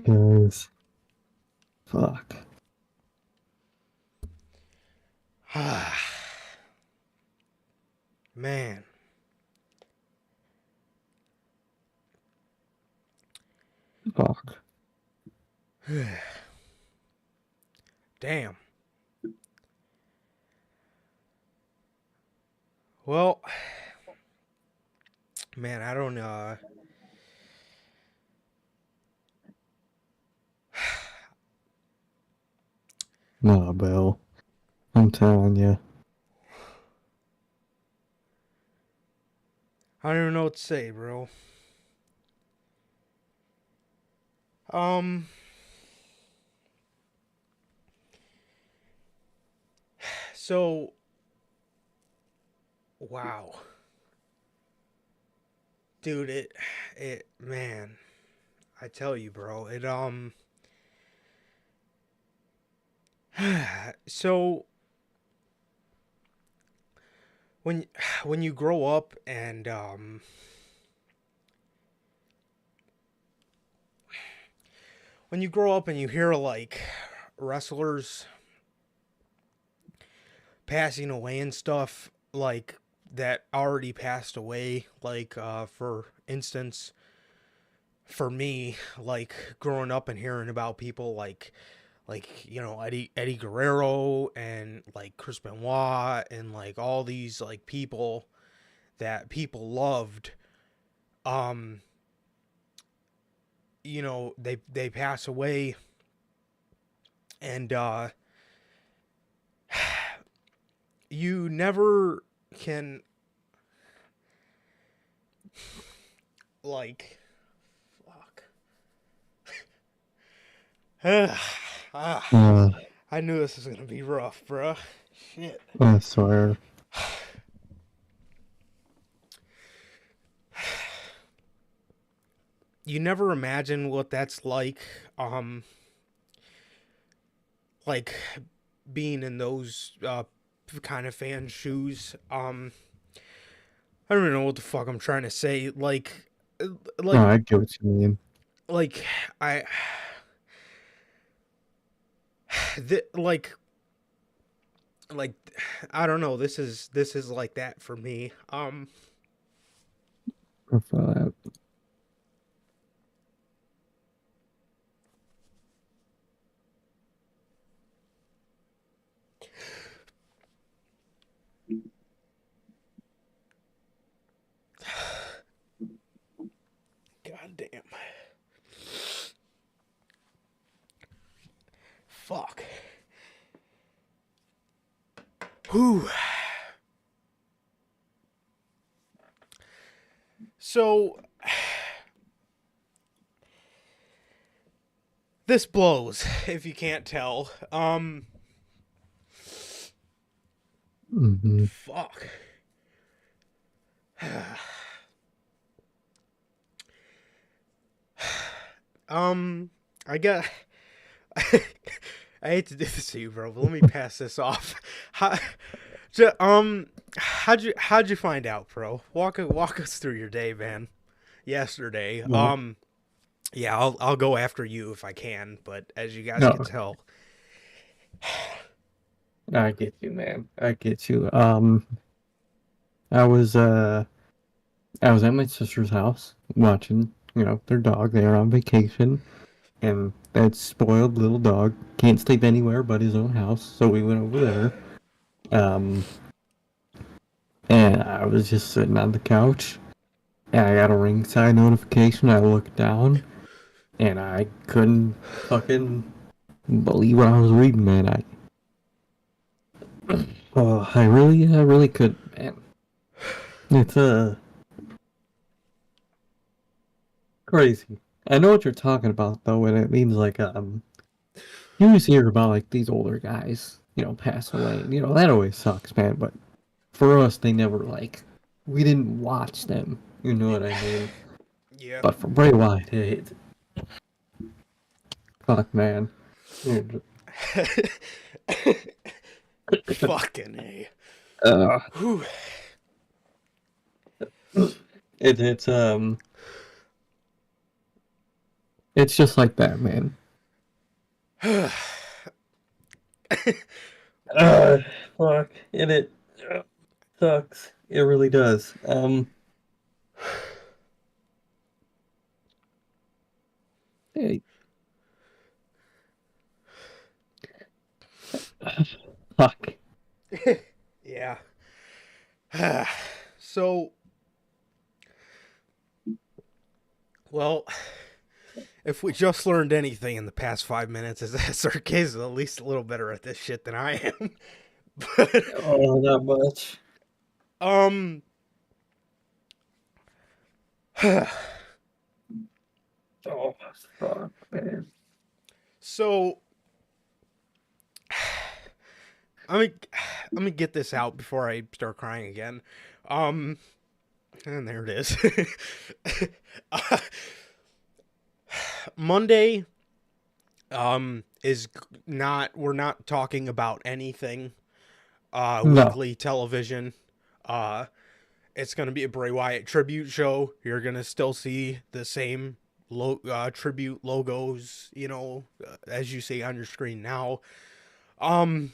Guys. Fuck. Man. Fuck. Damn. Well, man, I don't Nah, Bill. I'm telling you. I don't even know what to say, bro. Um so wow. Dude, it man, I tell you, bro. So when when you grow up and when you grow up and you hear like wrestlers passing away and stuff like that already passed away, like for instance, for me, like growing up and hearing about people like you know Eddie Guerrero and like Chris Benoit and like all these like people that people loved, um you know, they pass away, and you never can, like, fuck. Ah, Uh, I knew this was gonna be rough, bruh. Shit. I swear. You never imagine what that's um like being in those kind of fans' shoes. I don't even know what the fuck I'm trying to say. No, Like, I get what you mean. like I, like, like, I don't know. This is like that for me. I feel that. God damn. Fuck. Whew. So this blows if you can't tell. Mm-hmm. Fuck. um, I got. I hate to do this to you, bro, but let me pass this off. How, how'd you find out, bro? Walk us through your day, man. Yesterday. Well, Yeah, I'll go after you if I can, but as you guys can no, tell, I get you, man. I get you. I was I was at my sister's house watching, their dog. They were on vacation, and that spoiled little dog can't sleep anywhere but his own house. So we went over there. Um, and I was just sitting on the couch, and I got a ringside notification. I looked down, and I couldn't fucking believe what I was reading, man. I really could, man. It's crazy. I know what you're talking about though, and it means like you always hear about like these older guys, passing away. And, that always sucks, man. But for us, they never like we didn't watch them. You know what I mean? yeah. But for Bray Wyatt, fuck, man. It, Fucking a. uh, Whew. it's It's just like that, man. Uh, fuck. And it sucks. It really does. Hey, fuck. Yeah. So, well, if we just learned anything in the past 5 minutes, is that Sarkis is at least a little better at this shit than I am. But, Oh, not much. um, Oh, fuck, man. so I'm gonna, I'm gonna get this out before I start crying again. Um, and there it is. uh, Monday, is not, we're not talking about anything, No. weekly television. Uh, it's going to be a Bray Wyatt tribute show. You're going to still see the same tribute logos, as you see on your screen now. Um,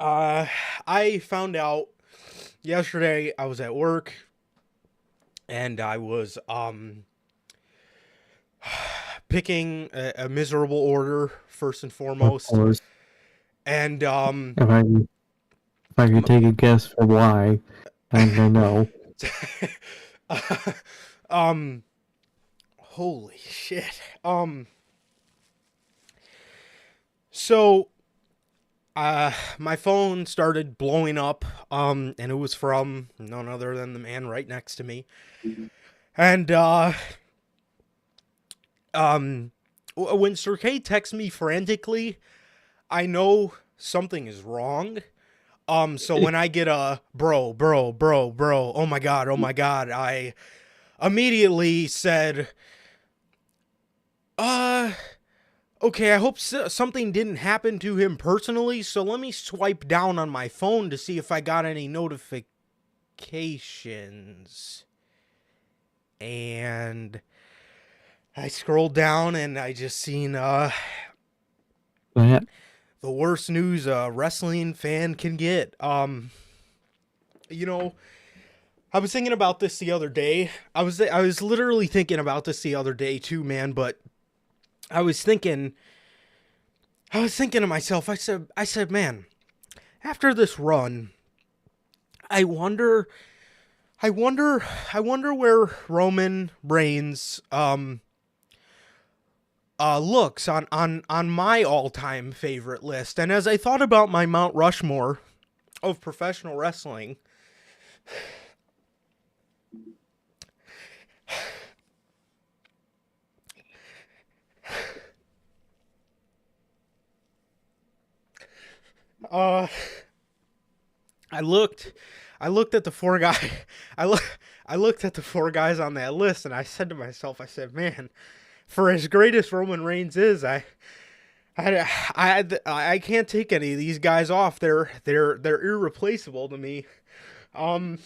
I found out yesterday. I was at work and I was picking a miserable order first and Of foremost, course. and If I could take a guess for why, and I know. um holy shit. So my phone started blowing up, and it was from none other than the man right next to me. And when Sir K texts me frantically, I know something is wrong. So when I get a bro, oh my god, I immediately said, uh okay, I hope something didn't happen to him personally, so let me swipe down on my phone to see if I got any notifications. And I scrolled down and I just seen That, the worst news a wrestling fan can get. You know, I was thinking about this the other day. I was literally thinking about this the other day too, man, but I was thinking to myself, I said, man, after this run, I wonder, I wonder where Roman Reigns looks on my all time favorite list. And as I thought about my Mount Rushmore of professional wrestling, uh, I looked, I looked at the four guy, I look, I looked at the four guys on that list, and I said to myself, I said, man, for as great as Roman Reigns is, I can't take any of these guys off. They're irreplaceable to me. Um,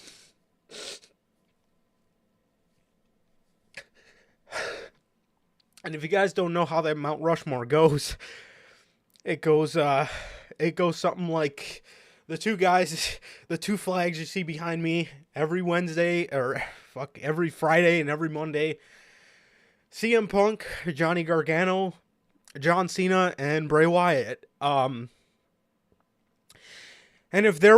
and if you guys don't know how that Mount Rushmore goes, it goes something like the two guys, the two flags you see behind me every Wednesday, or fuck, every Friday and every Monday. CM Punk, Johnny Gargano, John Cena, and Bray Wyatt. And it,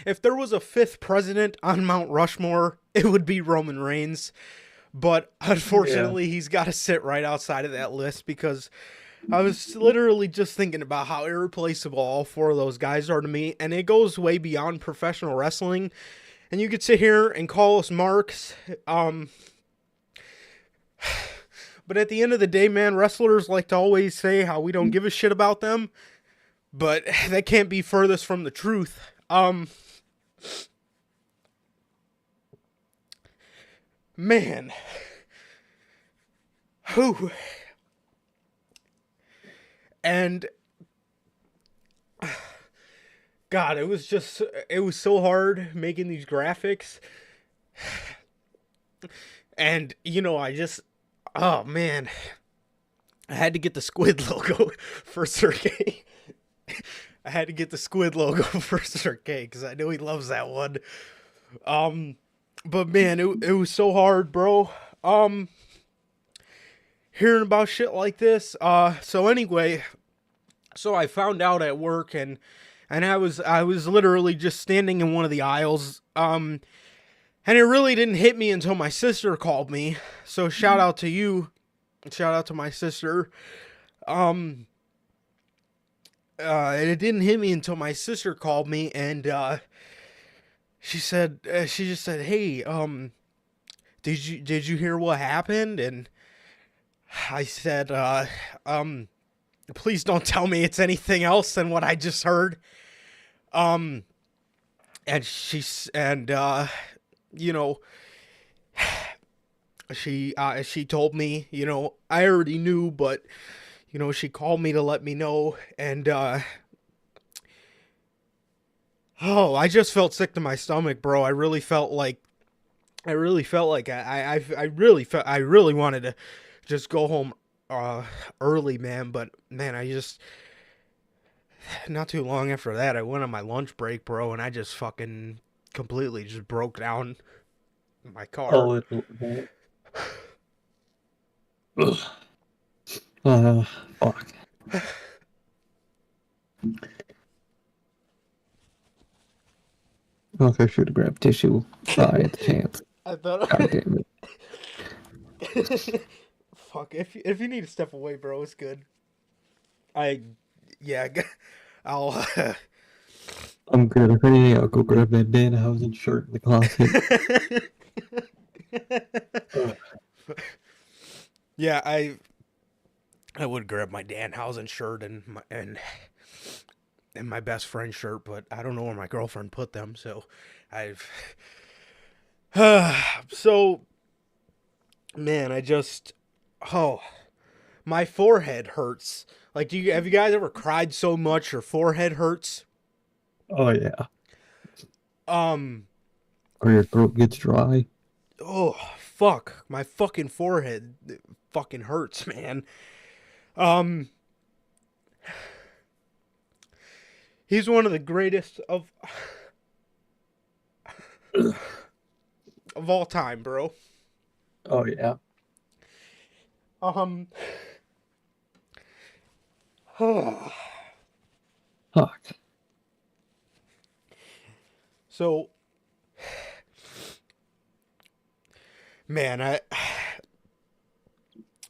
if there was a fifth president on Mount Rushmore, it would be Roman Reigns. But yeah. unfortunately, he's got to sit right outside of that list, because I was literally just thinking about how irreplaceable all four of those guys are to me, and it goes way beyond professional wrestling. And you could sit here and call us marks, but at the end of the day, man, wrestlers like to always say how we don't give a shit about them, but that can't be furthest from the truth. Man, who and God, it was so hard making these graphics And I just, oh man, I had to get the squid logo for Sergey. I had to get the squid logo for Sergey because I know he loves that one. Um, but man, it was so hard, bro. Um, Hearing about shit like this. So anyway, so I found out at work, and I was literally just standing in one of the aisles. And it really didn't hit me until my sister called me. So shout out to you. Shout out to my sister. Um, and it didn't hit me until my sister called me, and she just said, "Hey, did you hear what happened?" And I said, um, "Please don't tell me it's anything else than what I just heard." Um, and you know, she told me, I already knew, but she called me to let me know, and oh, I just felt sick to my stomach, bro. I really felt like I really wanted to just go home uh early, man, but man, I just not too long after that I went on my lunch break, bro, and I just fucking completely just broke down in my car. Oh, it, ugh. Uh, fuck. Fuck, I should have grabbed tissue while I had the chance. I thought God damn it. fuck, if you need to step away, bro, it's good. I yeah, I'll I'm good. If anything, I'll go grab that Danhausen shirt in the closet. Ugh. yeah, I would grab my Danhausen shirt and my best friend's shirt, but I don't know where my girlfriend put them, so I've so man, I just oh, my forehead hurts. Like, have you guys ever cried so much your forehead hurts? Oh, yeah. Um, Or your throat gets dry. oh fuck, my fucking forehead fucking hurts, man. Um, he's one of the greatest of all time, bro. Oh, yeah. Um, Fuck. so man,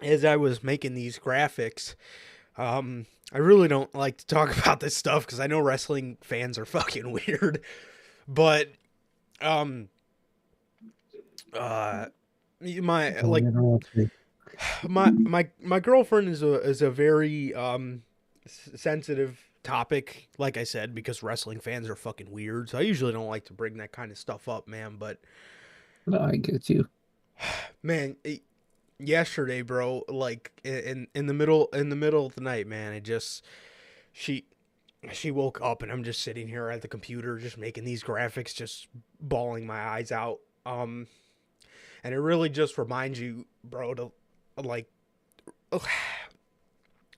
as I was making these graphics, I really don't like to talk about this stuff because I know wrestling fans are fucking weird, but um, uh, my Don't like interrupt me. my girlfriend is a very sensitive topic, like I said, because wrestling fans are fucking weird. So I usually don't like to bring that kind of stuff up, man. But No, I get you. man, yesterday, bro, like in the middle of the night, man, it just she she woke up and I'm just sitting here at the computer just making these graphics, just bawling my eyes out. And it really just reminds you, bro, to like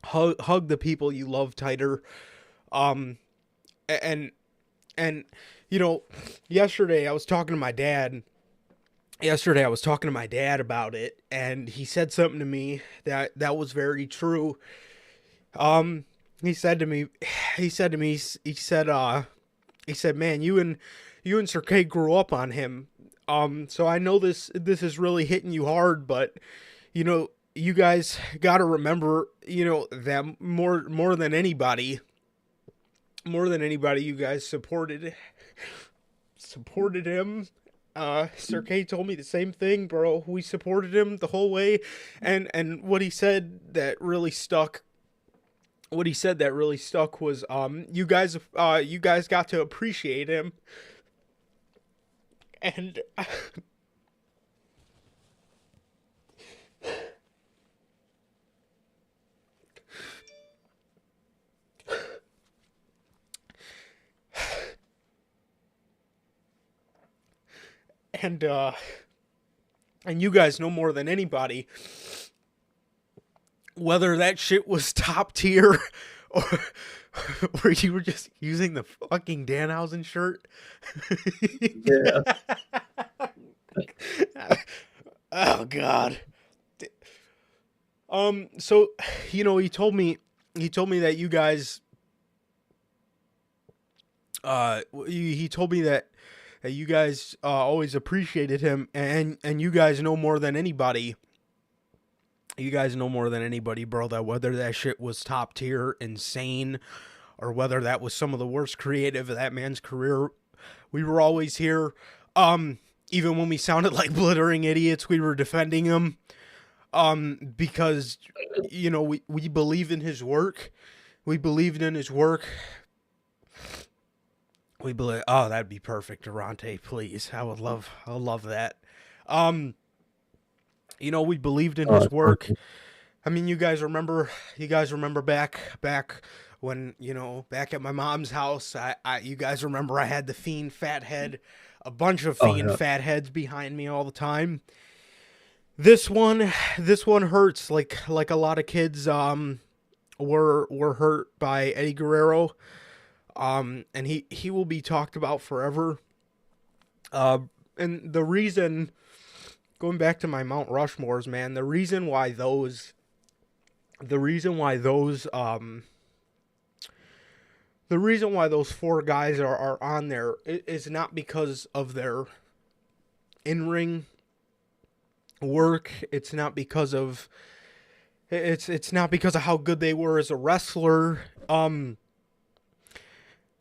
hug the people you love tighter. Um, and and you know, yesterday I was talking to my dad. Yesterday I was talking to my dad about it, and he said something to me that was very true. Um, he said to me, he said, man, you and Sir K grew up on him. So I know this is really hitting you hard, but you guys got to remember, that more than anybody, you guys supported him. Sir K told me the same thing, bro. We supported him the whole way, and what he said that really stuck. What he said that really stuck was, you guys got to appreciate him, and And you guys know more than anybody whether that shit was top tier or where you were just using the fucking Danhausen shirt. Yeah. Oh god. So he told me that you guys he told me that you guys always appreciated him, and you guys know more than anybody. You guys know more than anybody, bro, that whether that shit was top tier, insane, or whether that was some of the worst creative of that man's career, we were always here. Even when we sounded like blithering idiots, we were defending him. Because we believed in his work. We believed in his work. We believe. Oh, that'd be perfect, Durante. Please, I would love that. We believed in Oh, his that's work. perfect. I mean, you guys remember back when, back at my mom's house, you guys remember I had the Fiend fat head, a bunch of Oh Fiend yeah. fat heads behind me all the time. This one, this one hurts like a lot of kids, were hurt by Eddie Guerrero. And he will be talked about forever. And the reason, going back to my Mount Rushmores, man, the reason why those the reason why those four guys are on there is not because of their in-ring work. It's not because of how good they were as a wrestler.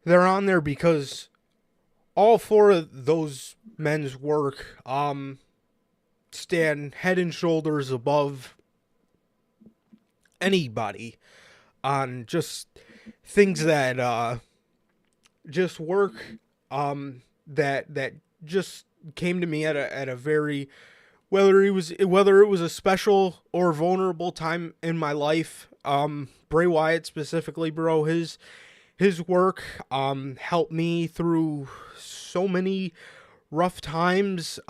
They're on there because all four of those men's work stand head and shoulders above anybody on just things that just work that just came to me at a very, whether it was a special or vulnerable time in my life. Bray Wyatt specifically, bro, his work helped me through so many rough times.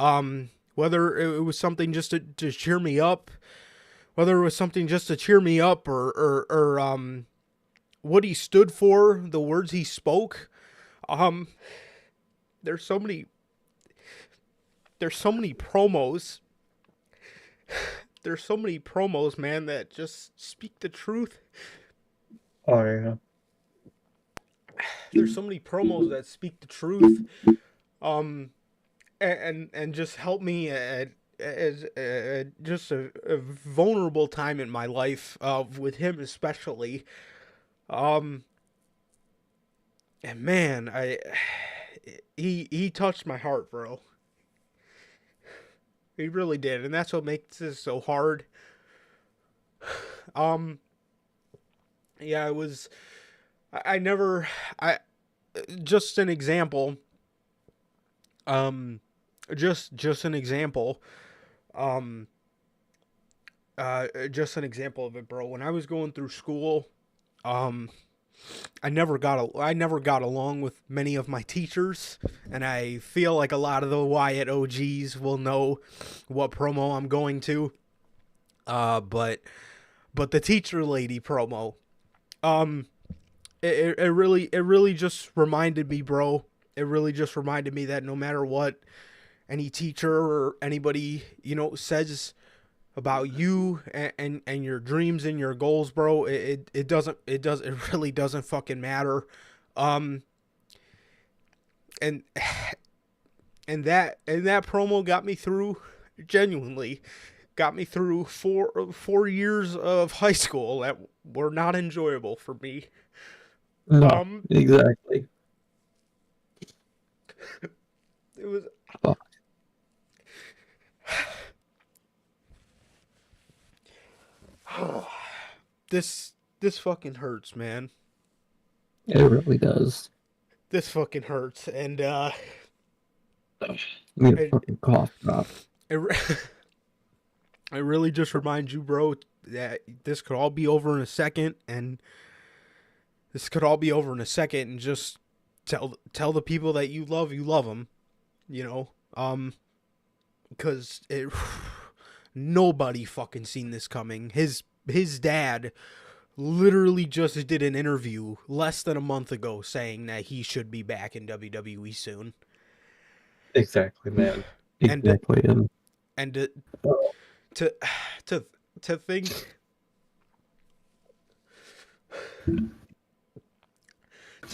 Whether it was something just to cheer me up, or what he stood for, the words he spoke. There's so many promos. There's so many promos, man, that just speak the truth. Oh yeah. There's so many promos that speak the truth. And just help me at as just a vulnerable time in my life, with him especially. Um, and man, he touched my heart, bro. He really did, and that's what makes this so hard. Um, yeah, it was. I never. I just an example. Um, just an example. Um, just an example of it, bro. When I was going through school, um, I never got along with many of my teachers, and I feel like a lot of the Wyatt OGs will know what promo I'm going to. But the teacher lady promo, um, it really just reminded me, bro. It really just reminded me that no matter what any teacher or anybody says about you and your dreams and your goals, bro, it really doesn't fucking matter. Um, and that promo got me through, genuinely got me through 4 years of high school that were not enjoyable for me. No, Um, exactly. it was Fuck. this fucking hurts, man. It really does. This fucking hurts, and Need a it fucking cough drop. it, it really just reminds you, bro, that this could all be over in a second, and just tell the people that you love them, you know. because nobody fucking seen this coming. His dad literally just did an interview less than a month ago saying that he should be back in WWE soon. Exactly, man. And Exactly. And and uh, to to to think to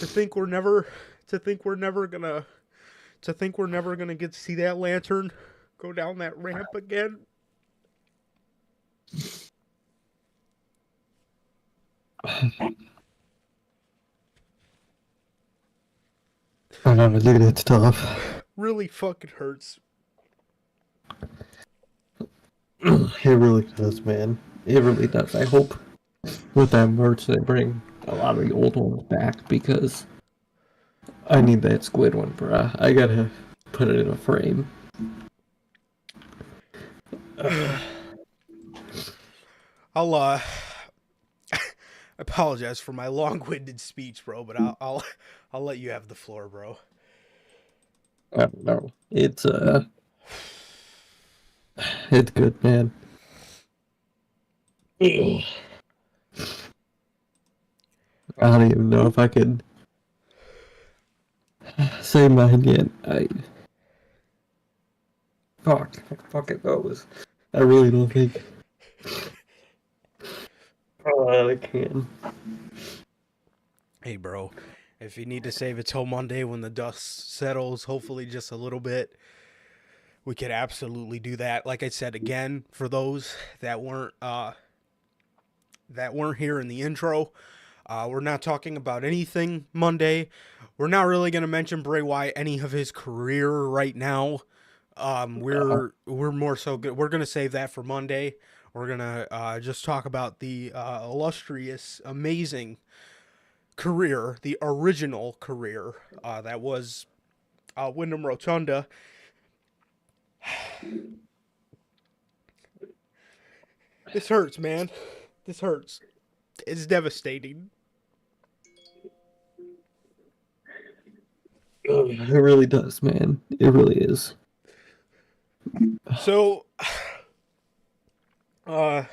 think we're never to think we're never gonna to think we're never gonna get to see that lantern go down that ramp again. I know, dude, it's tough. Really fucking hurts. It really does, man. It really does. I hope with that merch they bring a lot of the old ones back because I need that squid one, bruh. I gotta put it in a frame. I'll I apologize for my long-winded speech, bro, but I'll let you have the floor, bro. I don't know. It's good, man. I don't even know if I could say mine yet. Fuck it goes. I really don't think I can. Hey, bro, if you need to save it till Monday when the dust settles, hopefully just a little bit, we could absolutely do that. Like I said again, for those that weren't here in the intro, we're not talking about anything Monday. We're not really gonna mention Bray Wyatt any of his career right now. We're more so good. We're gonna save that for Monday. We're gonna just talk about the illustrious, amazing career, the original career that was Wyndham Rotunda. This hurts, man. This hurts. It's devastating. It really does, man. It really is. So, and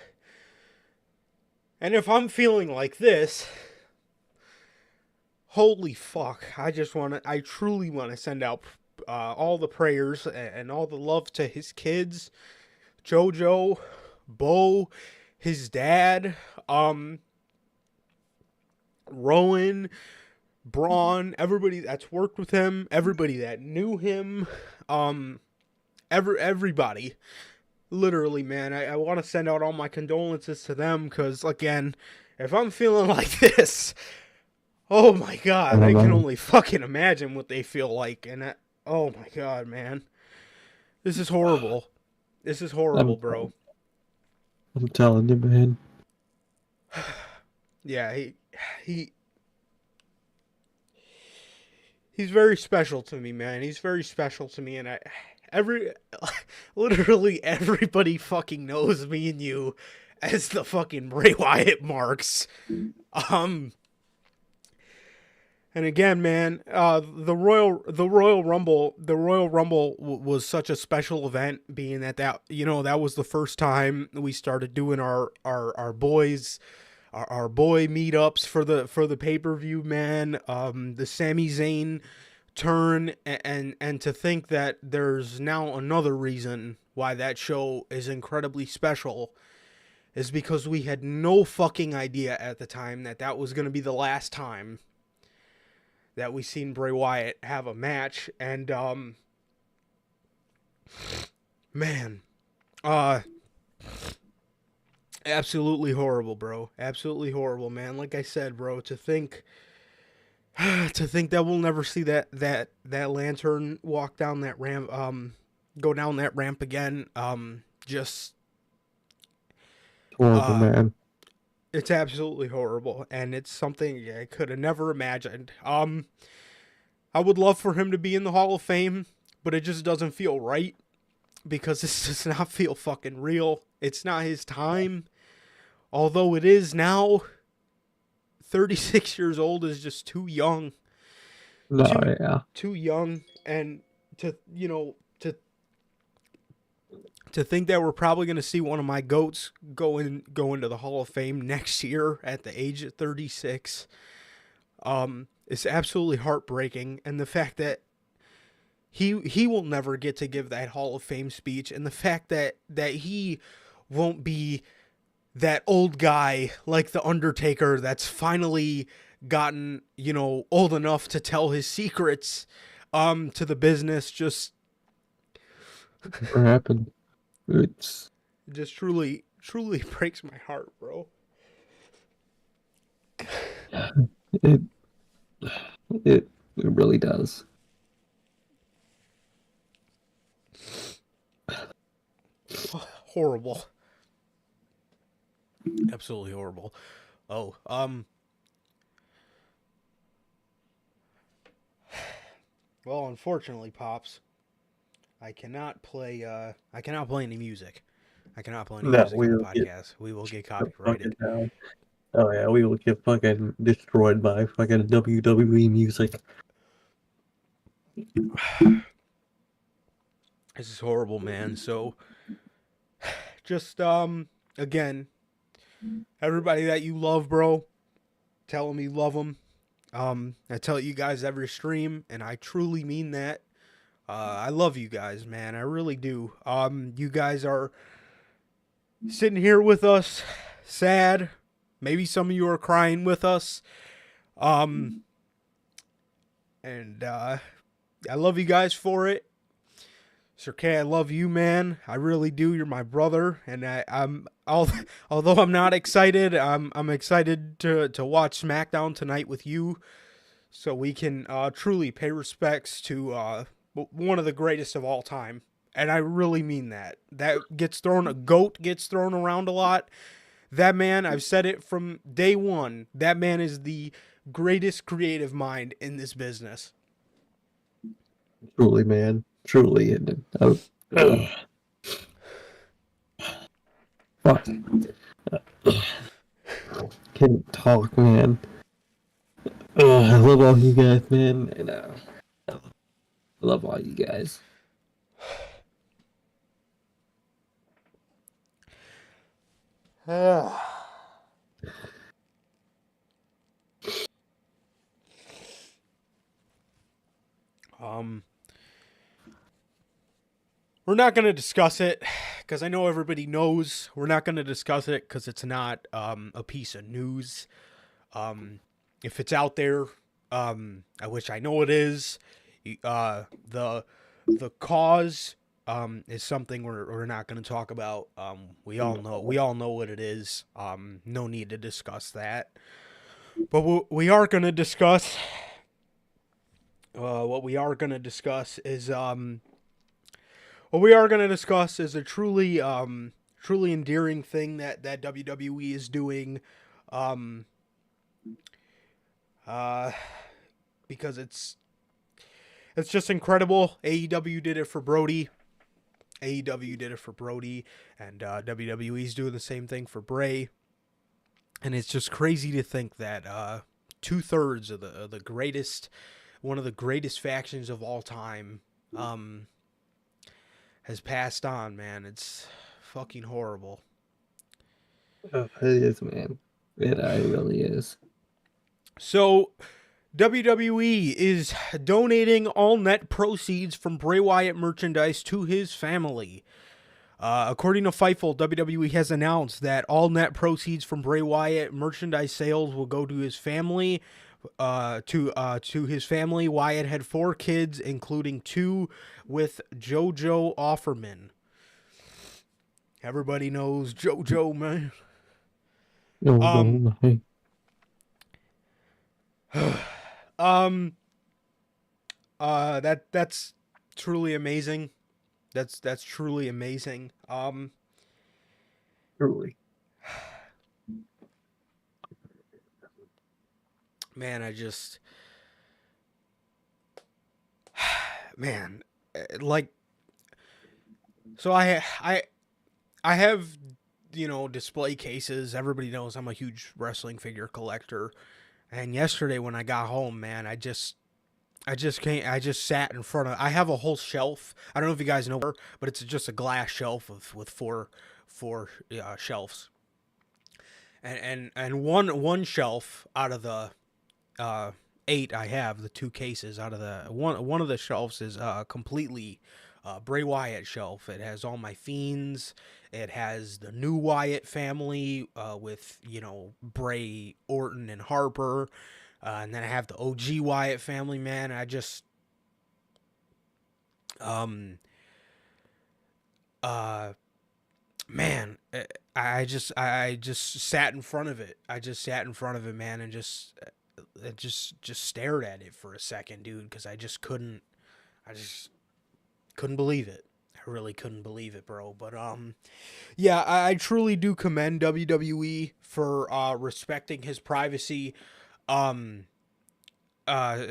if I'm feeling like this, holy fuck! I truly want to send out all the prayers and all the love to his kids, JoJo, Bo, his dad, Rowan, Braun, everybody that's worked with him, everybody that knew him, everybody. Literally, man, I want to send out all my condolences to them because, again, if I'm feeling like this, oh my I god, don't I can know. only fucking imagine what they feel like. Oh my god, man. This is horrible. This is horrible, I'm bro. I'm telling you, man. Yeah, he he's very special to me, man. He's very special to me, and every literally everybody fucking knows me and you as the fucking Bray Wyatt marks. Um, and again, man, the Royal Rumble was such a special event, being that that was the first time we started doing our boys. Our boy meetups for the pay per view, man. The Sami Zayn turn, and to think that there's now another reason why that show is incredibly special is because we had no fucking idea at the time that that was going to be the last time that we seen Bray Wyatt have a match. And man, uh absolutely horrible, bro. Absolutely horrible, man. Like I said, bro, to think to think that we'll never see that lantern walk down that ramp, go down that ramp again, just Horrible, uh man. it's absolutely horrible, and it's something I could have never imagined. I would love for him to be in the Hall of Fame, but it just doesn't feel right because this does not feel fucking real. It's not his time, although it is now. 36 years old is just too young, No, too yeah. too young, and to to To think that we're probably going to see one of my goats go into the Hall of Fame next year at the age of 36, is absolutely heartbreaking. And the fact that he will never get to give that Hall of Fame speech, and the fact that he won't be that old guy like the Undertaker that's finally gotten, old enough to tell his secrets to the business, just What happened? It's truly breaks my heart, bro. it it really does. Horrible. Absolutely horrible. Oh, well, unfortunately, Pops, I cannot play any music. I cannot play any No, music we on the will get podcast. We will get fucking copyrighted. down. Oh yeah, we will get fucking destroyed by fucking WWE music. This is horrible, man. So, just again, everybody that you love, bro, tell them you love them. I tell you guys every stream, and I truly mean that. I love you guys, man. I really do. You guys are sitting here with us, sad. Maybe some of you are crying with us. Um, and I love you guys for it. Sir K, I love you, man. I really do. You're my brother, and although I'm not excited, I'm excited to watch SmackDown tonight with you, so we can truly pay respects to one of the greatest of all time. And I really mean that. A goat gets thrown around a lot. That man, I've said it from day one, that man is the greatest creative mind in this business. Truly, man. Truly, and fuck. Can't talk, man. I love all you guys, man, and I love all you guys. um, we're not going to discuss it because I know everybody knows. We're not going to discuss it because it's not a piece of news. If it's out there, which I know it is, the cause is something we're not going to talk about. We all know what it is. No need to discuss that. But we are going to discuss. What we are going to discuss is a truly endearing thing that WWE is doing. Um, because it's just incredible. AEW did it for Brody. AEW did it for Brody, and WWE's doing the same thing for Bray. And it's just crazy to think that 2/3 of the greatest, one of the greatest factions of all time, has passed on. Man, it's fucking horrible. It is, man. It really is. So, WWE is donating all net proceeds from Bray Wyatt merchandise to his family. According to Fightful, WWE has announced that all net proceeds from Bray Wyatt merchandise sales will go to his family. To his family, Wyatt had 4 kids, including 2 with JoJo Offerman. Everybody knows JoJo, man. No, my. That's truly amazing. That's truly amazing. Truly. Man, I just man, like, so I have, display cases. Everybody knows I'm a huge wrestling figure collector. And yesterday when I got home, man, I just I just can't. I just sat in front of. I have a whole shelf. I don't know if you guys know, but it's just a glass shelf with four shelves, and one shelf out of the uh, eight I have, the two cases out of the one of the shelves is completely Bray Wyatt shelf. It has all my fiends. It has the new Wyatt family with Bray, Orton, and Harper, and then I have the OG Wyatt family. Man, I just um uh man, I just sat in front of it. I just sat in front of it, man, and just stared at it for a second, dude, because I just couldn't believe it. I really couldn't believe it, bro. But yeah, I truly do commend WWE for respecting his privacy. Um,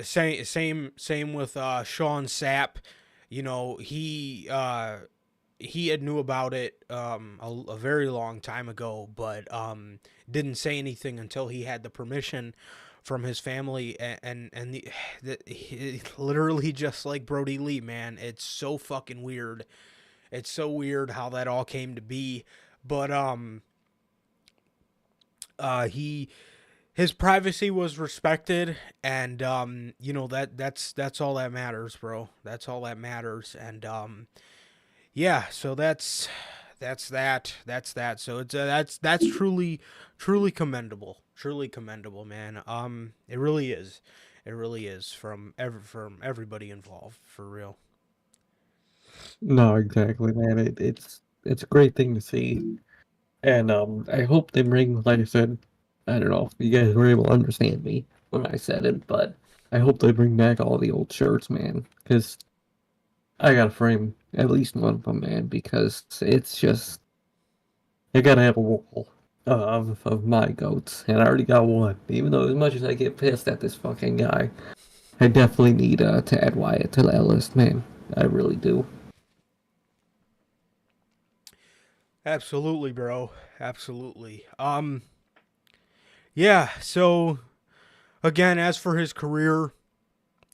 same with Sean Sapp. You know, he had knew about it a very long time ago, but didn't say anything until he had the permission from his family, and literally just like Brody Lee, man. It's so fucking weird. It's so weird how that all came to be, but he his privacy was respected, and that's all that matters, bro. That's all that matters, and yeah, so that's that. So it's that's truly commendable, man. It really is. It really is from everybody involved, for real. No, exactly, man. It's a great thing to see, and I hope they bring, like I said, I don't know if you guys were able to understand me when I said it, but I hope they bring back all the old shirts, man, because I gotta frame at least one of them, man, because it's just I gotta have a wall of my goats, and I already got one. Even though as much as I get pissed at this fucking guy, I definitely need to add Wyatt to that list, man. I really do. Absolutely, bro. Absolutely. Yeah. So again, as for his career,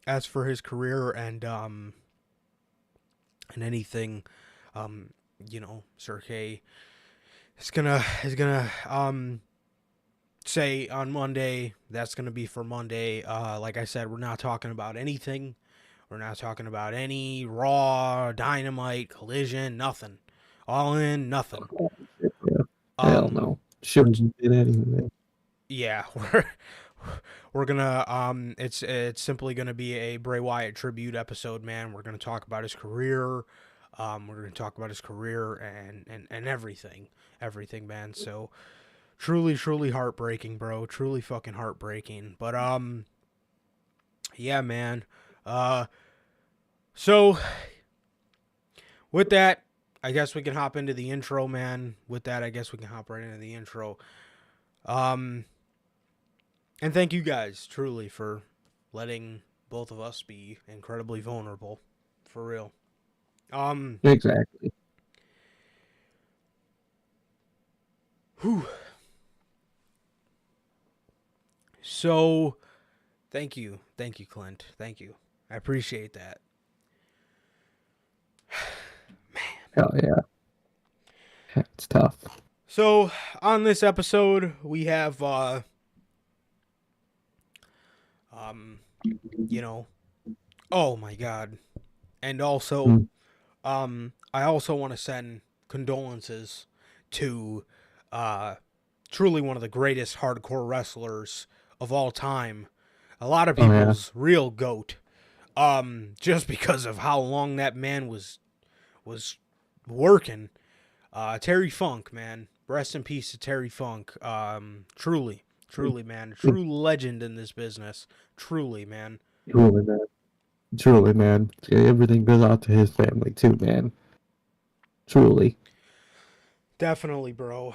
and anything, Sergey is gonna say on Monday. That's gonna be for Monday. Like I said, we're not talking about anything. We're not talking about any Raw, Dynamite, Collision, nothing. All in, nothing. Yeah. Hell Um, no. we're Shouldn't did anyway. yeah, we're gonna it's simply gonna be a Bray Wyatt tribute episode, man. We're gonna talk about his career. We're gonna talk about his career and everything, man. So truly heartbreaking, bro. Truly fucking heartbreaking. But yeah, man. Uh, so with that, I guess we can hop into the intro, man. With that, I guess we can hop right into the intro. Um, and thank you guys truly for letting both of us be incredibly vulnerable, for real. Um, Exactly. whew. So thank you, Clint. Thank you. I appreciate that. Hell yeah. It's tough. So on this episode, we have um, you know, oh my god, and also Mm. I also want to send condolences to uh, truly one of the greatest hardcore wrestlers of all time. A lot of Oh yeah. people's real goat. Just because of how long that man was working. Terry Funk, man. Rest in peace to Terry Funk. Truly, man. True legend in this business. Truly, man. Truly, man. Truly, man. Everything goes out to his family too, man. Truly. Definitely, bro.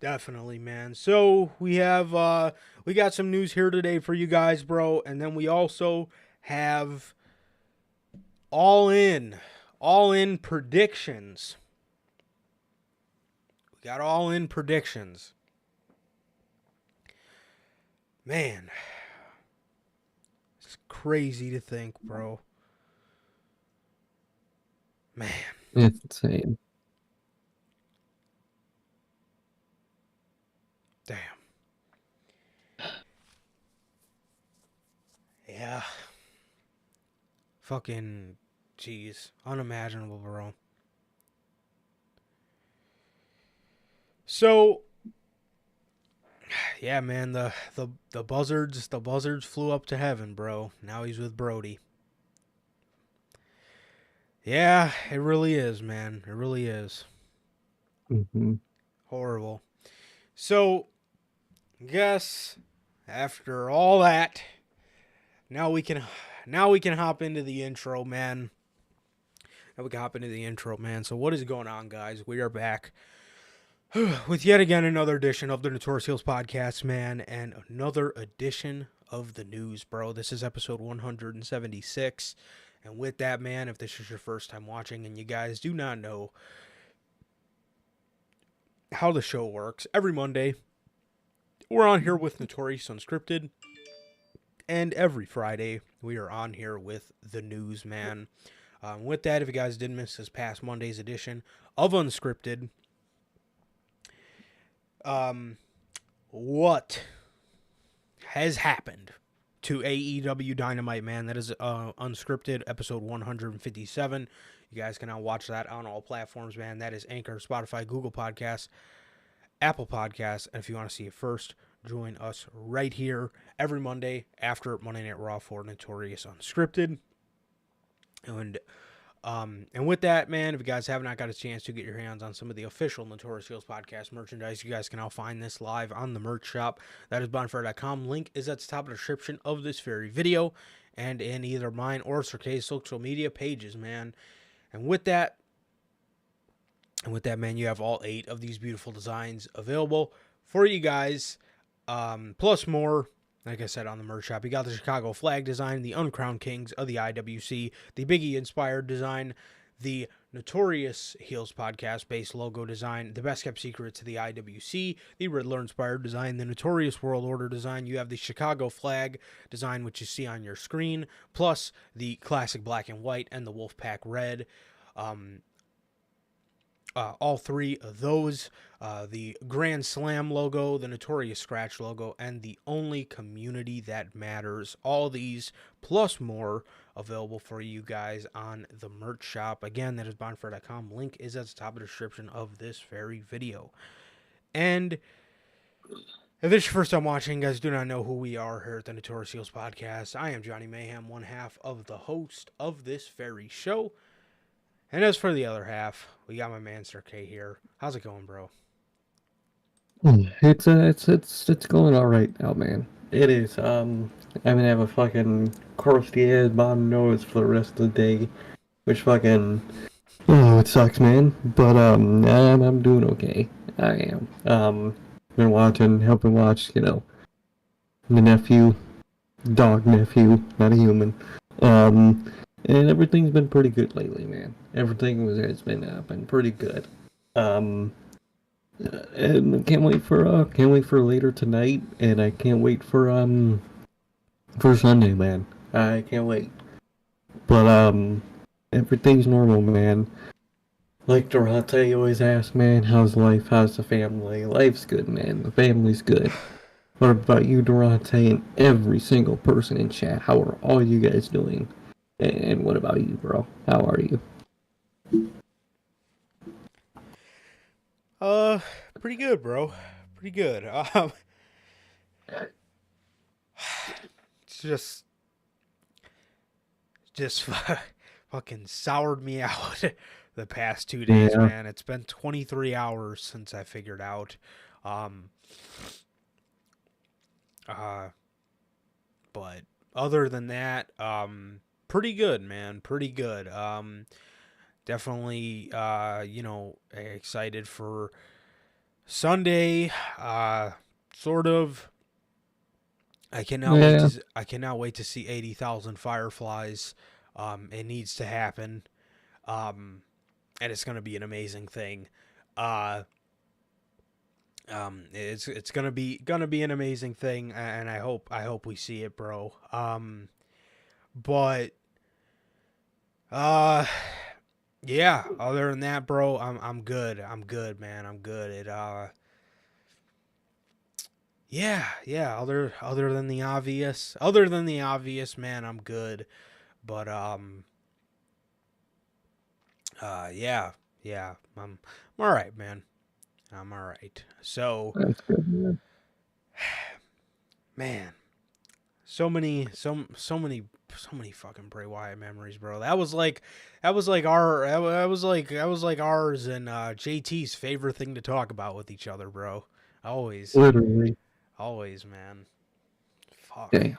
Definitely, man. So we got some news here today for you guys, bro, and then we also have all in all in predictions. We got all in predictions. Man, It's crazy to think, bro. Man, It's insane. damn. Yeah. Fucking, jeez. Unimaginable, bro. So, yeah, man, the buzzards flew up to heaven, bro. Now he's with Brody. Yeah, it really is, man. It really is. Hmm. Horrible. So, guess after all that, now we can hop into the intro, man. Now we can hop into the intro, man. So what is going on, guys? We are back with yet again another edition of the Notorious Heels podcast, man, and another edition of the news, bro. This is episode 176. And with that, man, if this is your first time watching and you guys do not know how the show works, every Monday we're on here with Notorious Unscripted, and every Friday we are on here with the news, man. With that, if you guys did miss this past Monday's edition of Unscripted, what has happened to AEW Dynamite, man? That is Unscripted, episode 157. You guys can now watch that on all platforms, man. That is Anchor, Spotify, Google Podcasts, Apple Podcasts. And if you want to see it first, join us right here every Monday after Monday Night Raw for Notorious Unscripted. And with that, man, if you guys have not got a chance to get your hands on some of the official Notorious Heels podcast merchandise, you guys can now find this live on the merch shop. That is bonfire.com. Link is at the top of the description of this very video and in either mine or Circay's social media pages, man. And with that, man, you have all 8 of these beautiful designs available for you guys, plus more. Like I said, on the merch shop, you got the Chicago flag design, the Uncrowned Kings of the IWC, the Biggie inspired design, the Notorious Heels podcast based logo design, the Best Kept Secrets of the IWC, the Riddler inspired design, the Notorious World Order design. You have the Chicago flag design, which you see on your screen, plus the classic black and white and the Wolfpack red. All 3 of those, the Grand Slam logo, the Notorious Scratch logo, and the Only Community That Matters. All these, plus more, available for you guys on the merch shop. Again, that is bonfire.com. Link is at the top of the description of this very video. And if this is your first time watching, guys, do not know who we are here at the Notorious Heels podcast. I am Johnny Mayhem, one half of the host of this very show. And as for the other half, we got my man Sir K here. How's it going, bro? It's going all right now, man. It is. I'm gonna have a fucking crusty ass bottom nose for the rest of the day, which fucking it sucks, man. But I'm doing okay. I am. Been helping watch, the nephew, dog nephew, not a human. And everything's been pretty good lately, man. Has been pretty good. Um. And can't wait for later tonight, and I can't wait for Sunday, man. I can't wait. But everything's normal, man. Like Durante always asks, man, how's life? How's the family? Life's good, man. The family's good. What about you, Durante, and every single person in chat? How are all you guys doing? And what about you, bro? How are you? Pretty good, bro. Pretty good. It's just fucking soured me out the past 2 days, Yeah. man. It's been 23 hours since I figured out. Um, but other than that, pretty good, man. Pretty good. Definitely, excited for Sunday. Sort of. Yeah. I cannot wait to see 80,000 fireflies. It needs to happen. And it's gonna be an amazing thing. It's gonna be an amazing thing, and I hope we see it, bro. But uh yeah, other than that, bro, I'm good. I'm good, man. I'm good. Yeah, other than the obvious, man, I'm good. But yeah, yeah, I'm all right, man. I'm all right. So, That's good, man. man, so many fucking Bray Wyatt memories, bro. That was like ours and JT's favorite thing to talk about with each other, bro. Always, Literally. always, man. Fuck. Damn.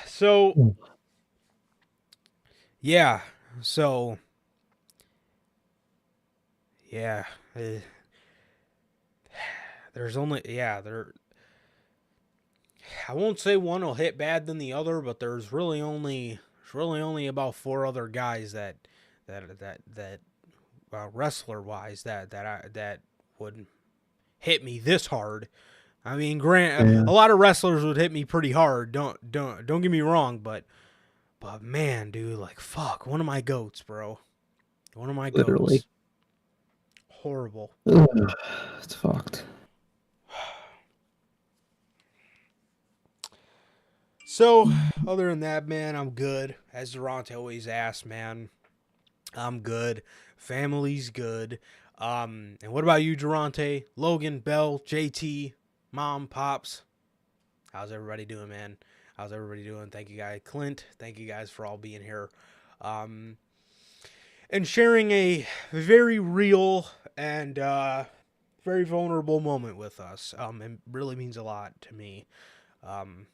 So yeah, so yeah, eh, there's only yeah there. I won't say one will hit bad than the other, but there's really only about four other guys that wrestler wise that would hit me this hard. I mean, Yeah, a lot of wrestlers would hit me pretty hard. Don't get me wrong, but man, dude, like fuck, one of my goats, bro. One of my literally. goats. Horrible. Ugh, it's fucked. So, other than that, man, I'm good. As Durante always asks, man, I'm good. Family's good. And what about you, Durante? Logan, Bell, JT, Mom, Pops? How's everybody doing, man? How's everybody doing? Thank you, guys. Clint, thank you guys for all being here. Um, and sharing a very real and very vulnerable moment with us. It really means a lot to me. Um,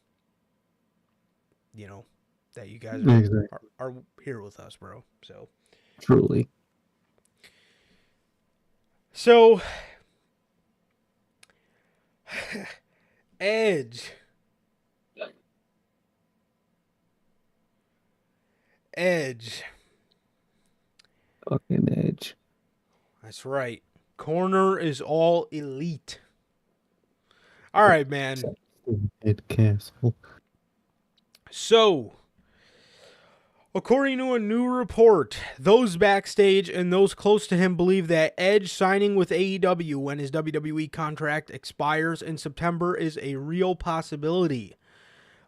you know, that you guys Exactly. are here with us, bro. Truly. So Edge. Edge. Fucking Edge. That's right. Corner is all elite. All right, man. Except Ed Castle. So, according to a new report, those backstage and those close to him believe that Edge signing with AEW when his WWE contract expires in September is a real possibility.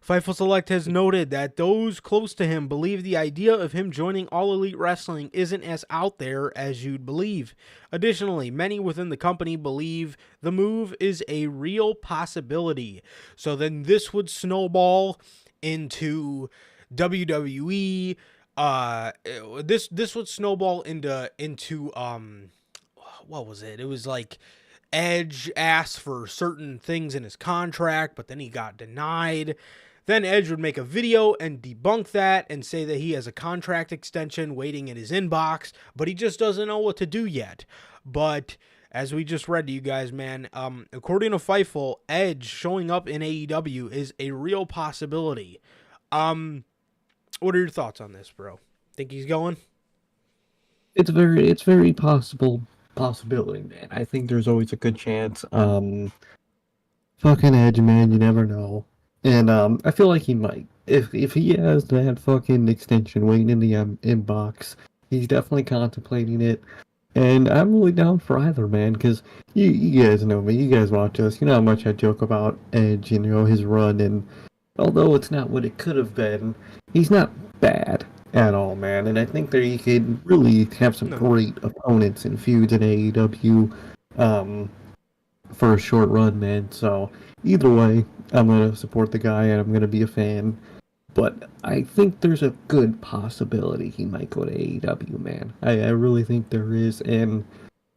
Fightful Select has noted that those close to him believe the idea of him joining All Elite Wrestling isn't as out there as you'd believe. Additionally, many within the company believe the move is a real possibility. So then this would snowball into WWE. This would snowball into what was it? It was like Edge asked for certain things in his contract, but then he got denied. Then Edge would make a video and debunk that and say that he has a contract extension waiting in his inbox, but he just doesn't know what to do yet. But as we just read to you guys, man, according to Fightful, Edge showing up in AEW is a real possibility. What are your thoughts on this, bro? Think he's going? It's very possibility, man. I think there's always a good chance. Fucking Edge, man, you never know. And I feel like he might. If he has that fucking extension waiting in the inbox, he's definitely contemplating it. And I'm really down for either, man, because you guys know me, you guys watch us, you know how much I joke about Edge, and, you know, his run, and although it's not what it could have been, he's not bad at all, man. And I think that he could really have some No. great opponents and feuds in AEW for a short run, man. So either way, I'm gonna support the guy and I'm gonna be a fan. But I think there's a good possibility he might go to AEW, man. I really think there is, and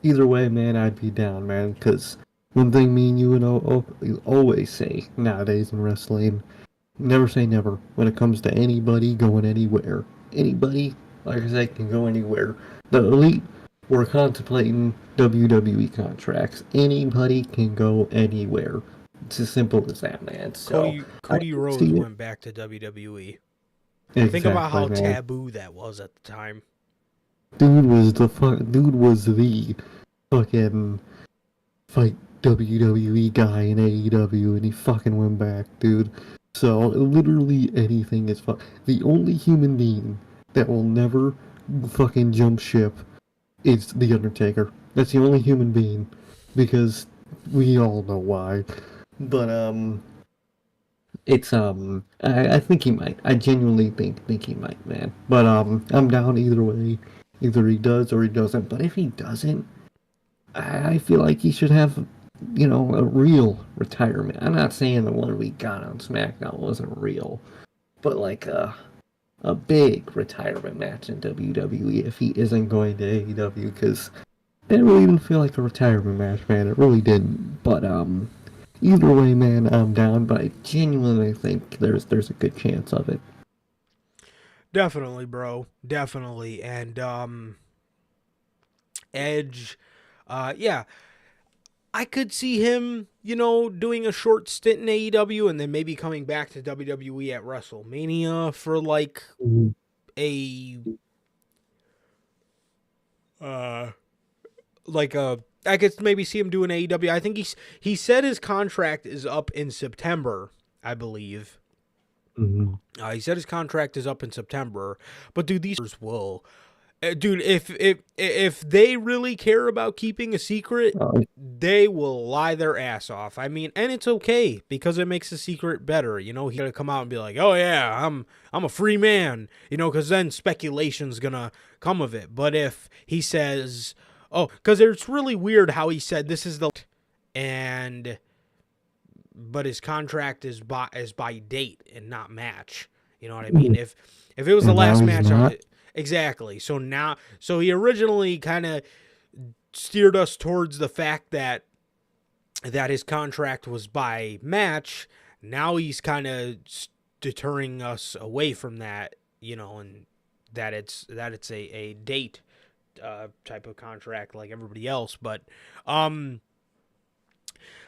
either way, man, I'd be down, man. Because one thing me and you always say nowadays in wrestling, never say never when it comes to anybody going anywhere. Anybody, like I said, can go anywhere. The elite were contemplating WWE contracts. Anybody can go anywhere. It's as simple as that, man. So I Cody can Rhodes see it. went back to WWE. Think about Exactly, how man. taboo that was at the time. Dude was the fucking fight WWE guy in AEW, and he fucking went back, dude. So literally anything is fun. The only human being that will never fucking jump ship is the Undertaker. That's the only human being, because we all know why. But it's I think he might. I genuinely think he might, man. But I'm down either way. Either he does or he doesn't. But if he doesn't, I feel like he should have, a real retirement. I'm not saying the one we got on SmackDown wasn't real, but like a big retirement match in WWE if he isn't going to AEW, because it really didn't feel like a retirement match, man. It really didn't. But either way, man, I'm down. But I genuinely think there's a good chance of it. Definitely, bro. Definitely. And Edge, yeah, I could see him, doing a short stint in AEW and then maybe coming back to WWE at WrestleMania for Mhm. a uh like a I could maybe see him doing AEW. I think he said his contract is up in September, I believe. Mhm. He said his contract is up in September, but dude, these will, dude, if they really care about keeping a secret, Uh, they will lie their ass off. I mean, and it's okay because it makes the secret better. He gotta come out and be like, "Oh yeah, I'm a free man," because then speculation's gonna come of it. But if he says, "Oh," because it's really weird how he said this is the and but his contract is by date and not match. You know what I mean? If it was the and now last he's match, not. exactly. So he originally kind of steered us towards the fact that his contract was by match. Now he's kind of deterring us away from that, and that it's a date type of contract like everybody else. But um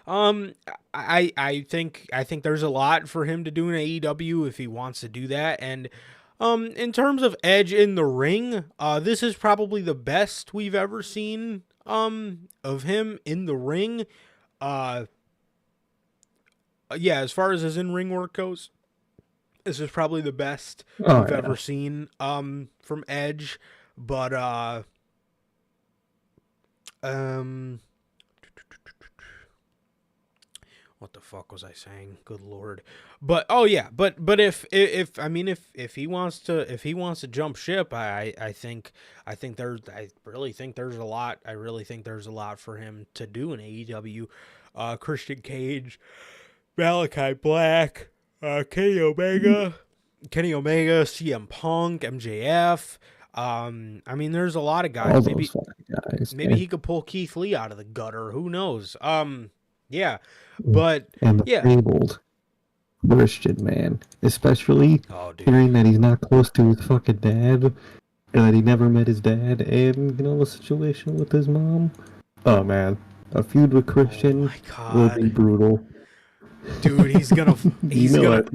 um, I think there's a lot for him to do in AEW if he wants to do that. And in terms of Edge in the ring, this is probably the best we've ever seen of him in the ring. Uh, yeah, as far as his in ring work goes, this is probably the best Oh we've yeah. ever seen from Edge. But um what the fuck was I saying? Good lord. But oh yeah, but if I mean if he wants to jump ship, I really think there's a lot. I really think there's a lot for him to do in AEW. Christian Cage, Malachi Black, Kenny Omega, CM Punk, MJF. I mean, there's a lot of All guys. those Maybe fucking guys, maybe man. he could pull Keith Lee out of the gutter. Who knows? Yeah, but And the yeah. fabled Christian man, especially Oh, dude. hearing that he's not close to his fucking dad, and that he never met his dad, and the situation with his mom. Oh man, a feud with Oh Christian my will be god. brutal. Dude, You know it.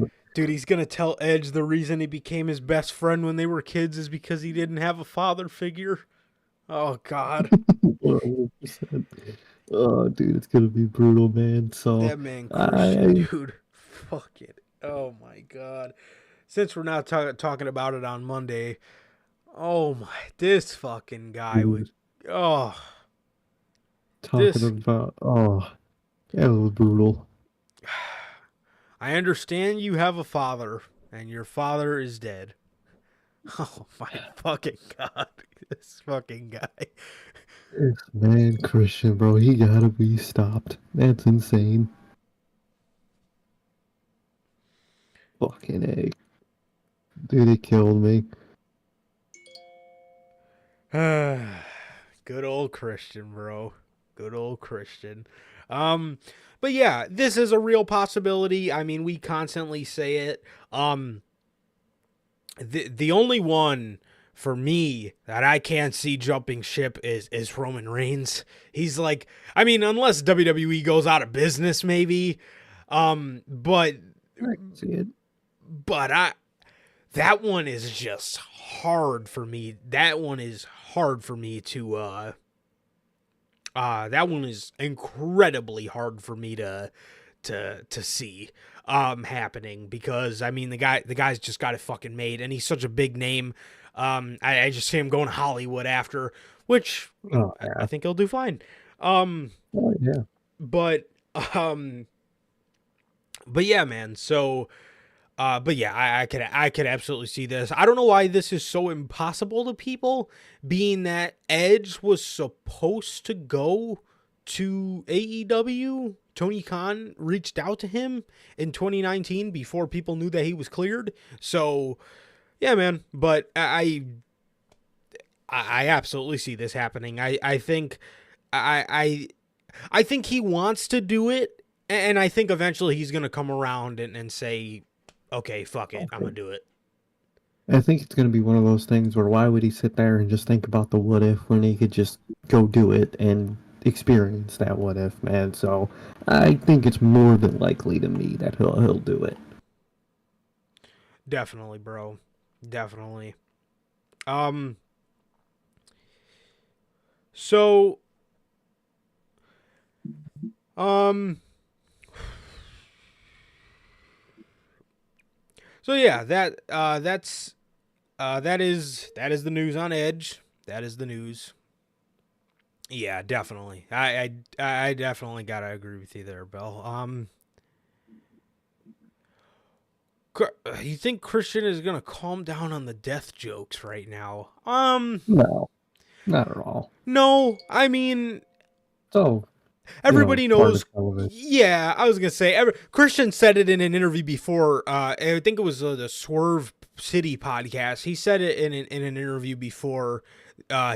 he's gonna tell Edge the reason he became his best friend when they were kids is because he didn't have a father figure. Oh god. 100%. Oh, dude, it's gonna be brutal, man. So, That man Christian, I, dude. Fuck it. Oh my god. Since we're not talking about it on Monday, oh my, this fucking guy would. dude, Oh, talking this. about, oh, that was brutal. I understand you have a father, and your father is dead. Oh my fucking god, this fucking guy. This man, Christian, bro, he gotta be stopped. That's insane. Fucking A. Dude, it killed me. Good old Christian, bro. Good old Christian. Um, but yeah, this is a real possibility. I mean, we constantly say it. The only one for me that I can't see jumping ship is Roman Reigns. He's like, I mean, unless WWE goes out of business, maybe. But I can see it. but I that one is just hard for me. That one is hard for me to that one is incredibly hard for me to to see happening, because I mean, the guy's just got it fucking made, and he's such a big name. I just see him going to Hollywood after, which Oh I yeah. think he'll do fine. Um, Oh yeah. but um, but yeah, man. So but yeah, I could absolutely see this. I don't know why this is so impossible to people, being that Edge was supposed to go to AEW. Tony Khan reached out to him in 2019 before people knew that he was cleared. So yeah, man. But I absolutely see this happening. I think I think he wants to do it, and I think eventually he's gonna come around and say, okay, fuck it, I'm gonna do it. I think it's gonna be one of those things where why would he sit there and just think about the what if when he could just go do it and experience that what if, man. So I think it's more than likely to me that he'll do it. Definitely, bro. Definitely. Um. So. Um. So yeah, that is the news on Edge. That is the news. Yeah, definitely. I definitely gotta agree with you there, Bill. You think Christian is gonna calm down on the death jokes right now? No, not at all. No. I mean, So, everybody part of knows. television. Yeah, I was gonna say. Christian said it in an interview before. I think it was the Swerve City podcast. He said it in an interview before.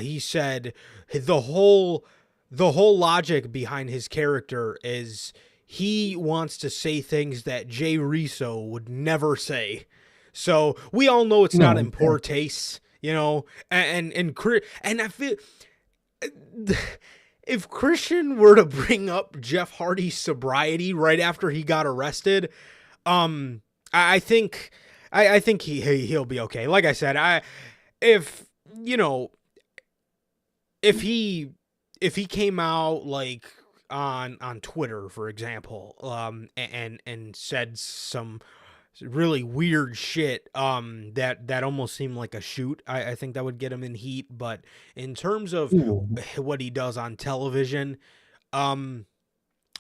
He said the whole logic behind his character is he wants to say things that Jay Riso would never say. So we all know it's not No, in poor taste, you know, and I feel if Christian were to bring up Jeff Hardy's sobriety right after he got arrested, I think I think he'll be okay. Like I said, if you know if he came out like on Twitter, for example, and said some really weird shit that almost seemed like a shoot, I think that would get him in heat. But in terms of ooh, what he does on television, um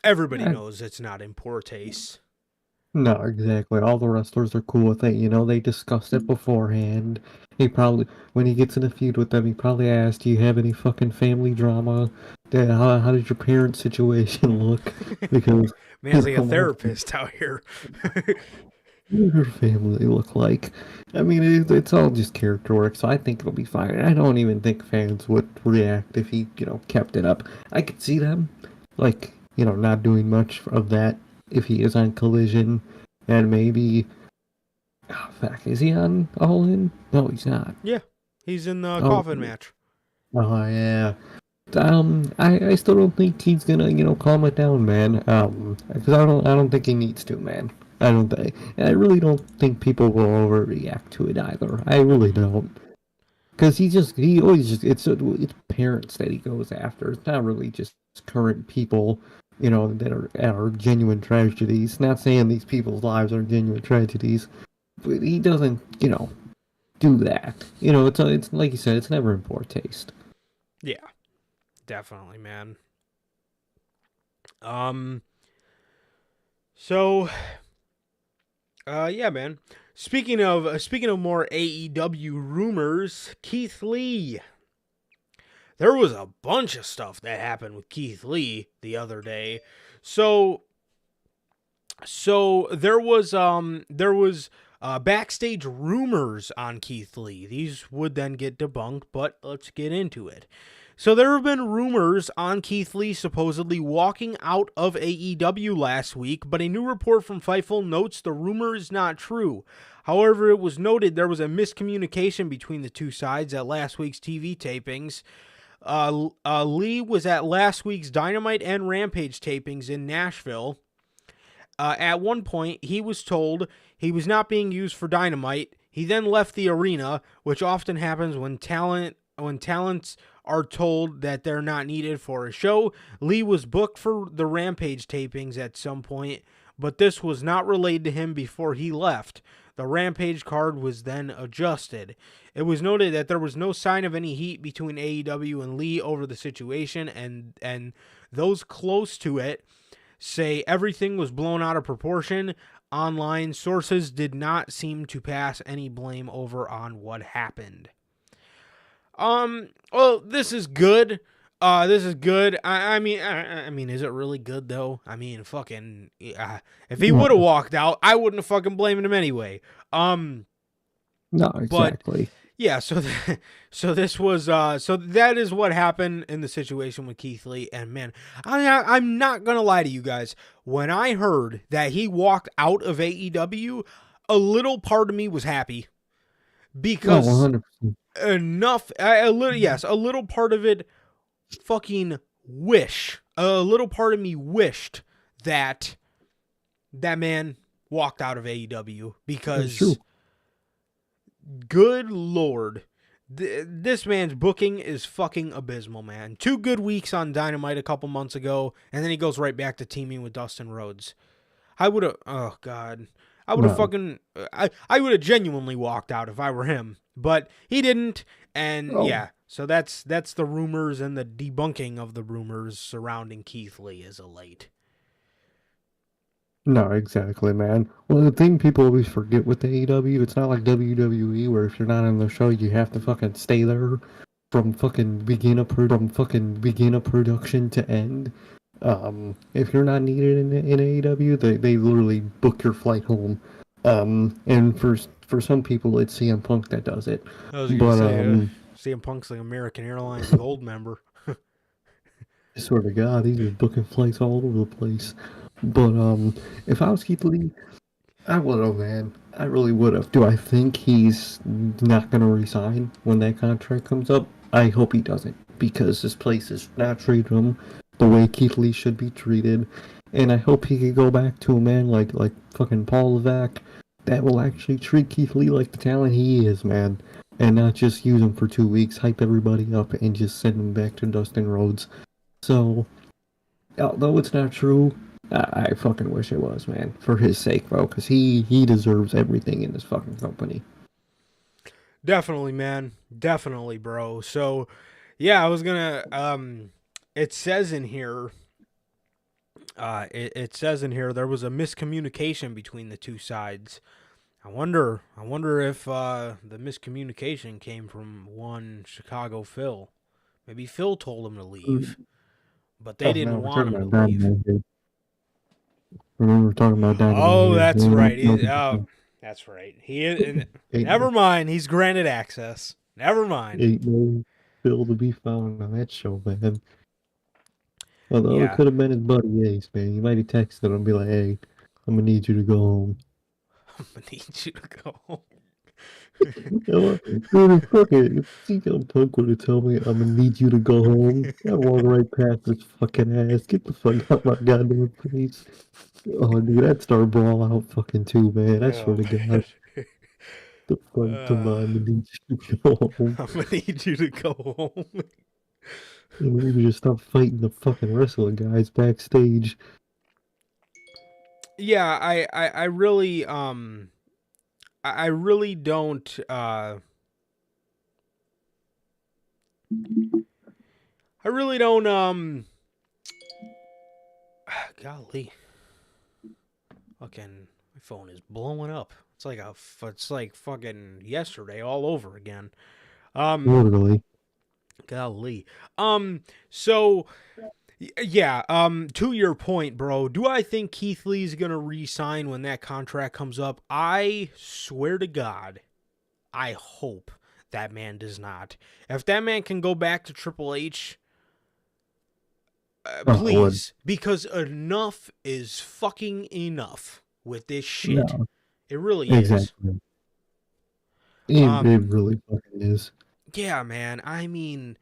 everybody I- knows it's not in poor taste. no, exactly. All the wrestlers are cool with it. They discussed it beforehand. He probably, when he gets in a feud with them, he probably asked, "Do you have any fucking family drama? How did your parents' situation look?" Because Man's like a what therapist out here. did her family look like? I mean, it's all just character work, so I think it'll be fine. I don't even think fans would react if he, kept it up. I could see them, like, not doing much of that if he is on Collision, and maybe, oh, fuck, is he on All In? No, he's not. Yeah, he's in the Oh, coffin match. oh yeah. I still don't think he's gonna, calm it down, man. Because I don't think he needs to, man. I don't think, and I really don't think people will overreact to it either. I really don't, because he always just it's parents that he goes after. It's not really just current people, that are genuine tragedies. Not saying these people's lives are genuine tragedies, but he doesn't, do that. It's like you said, it's never in poor taste. Yeah, definitely, man. Um so yeah, man. Speaking of more AEW rumors, Keith Lee. There was a bunch of stuff that happened with Keith Lee the other day. So there was backstage rumors on Keith Lee. These would then get debunked, but let's get into it. So there have been rumors on Keith Lee supposedly walking out of AEW last week, but a new report from Fightful notes the rumor is not true. However, it was noted there was a miscommunication between the two sides at last week's TV tapings. Lee was at last week's Dynamite and Rampage tapings in Nashville. At one point, he was told he was not being used for Dynamite. He then left the arena, which often happens when talents are told that they're not needed for a show. Lee was booked for the Rampage tapings at some point, but this was not relayed to him before he left. The Rampage card was then adjusted. It was noted that there was no sign of any heat between AEW and Lee over the situation, and those close to it say everything was blown out of proportion. Online sources did not seem to pass any blame over on what happened. Well, this is good. This is good. I mean, is it really good though? I mean, fucking, if he would have No, walked out, I wouldn't have fucking blamed him anyway. no, But exactly. yeah, so this was, so that is what happened in the situation with Keith Lee, and man, I'm not gonna lie to you guys. When I heard that he walked out of AEW, a little part of me was happy No, because 100%. a little part of it fucking a little part of me wished that that man walked out of AEW It's true. because good lord, this man's booking is fucking abysmal, man. 2 good weeks on Dynamite a couple months ago, and then he goes right back to teaming with Dustin Rhodes. I would have, oh god, I would have No. fucking, I would have genuinely walked out if I were him, but he didn't, and Oh, yeah, so that's the rumors and the debunking of the rumors surrounding Keith Lee as of late. no, exactly, man. Well, the thing people always forget with AEW, it's not like WWE where if you're not on the show, you have to fucking stay there from fucking beginning of production to end. If you're not needed in AEW, they literally book your flight home. And for some people, it's CM Punk that does it. I was gonna But say, CM Punk's like American Airlines Gold member. I swear to God, he's just booking flights all over the place. But if I was Keith Lee, I would have, man. I really would have. Do I think he's not going to resign when that contract comes up? I hope he doesn't, because this place is not treating him the way Keith Lee should be treated. And I hope he can go back to a man like fucking Paul Levesque that will actually treat Keith Lee like the talent he is, man. And not just use him for 2 weeks, hype everybody up, and just send him back to Dustin Rhodes. So, although it's not true, I fucking wish it was, man. For his sake, bro, because he deserves everything in this fucking company. Definitely, man. Definitely, bro. So, yeah, I was gonna. It says in here. It says in here there was a miscommunication between the two sides. I wonder. I wonder if the miscommunication came from one Chicago Phil. Maybe Phil told him to leave, but they Oh no, didn't we're want talking him to about leave. Dynamite here. Remember, we're talking about Dynamite Oh, here. that's right. No, That's right. He is. ain't Never mind. He's granted access. Never mind. ain't no Bill to be found on that show, man. Although it Yeah. could have been his buddy Ace, man. You might have texted him and be like, "Hey, I'm gonna need you to go home." I'm gonna need you to go. You know what? Dude, fuck it. See, Punk would have told me, "I'm gonna need you to go home." I walk right past his fucking ass. Get the fuck out my goddamn face. Oh, dude, that star brawl out fucking too, man. I swear Oh to man. God, the fuck to Uh, mind need you to go home. I'm gonna need you to go home. And we need to stop fighting the fucking wrestling guys backstage. Yeah, I really I really don't I really don't golly. Fucking my phone is blowing up. It's like fucking yesterday all over again. Um Literally. golly. So yeah, to your point, bro, do I think Keith Lee's gonna re-sign when that contract comes up? I swear to God, I hope that man does not. If that man can go back to Triple H, Oh, I would. please, because enough is fucking enough with this shit. No, It really is. exactly. It Um, really fucking is. yeah, man. I mean,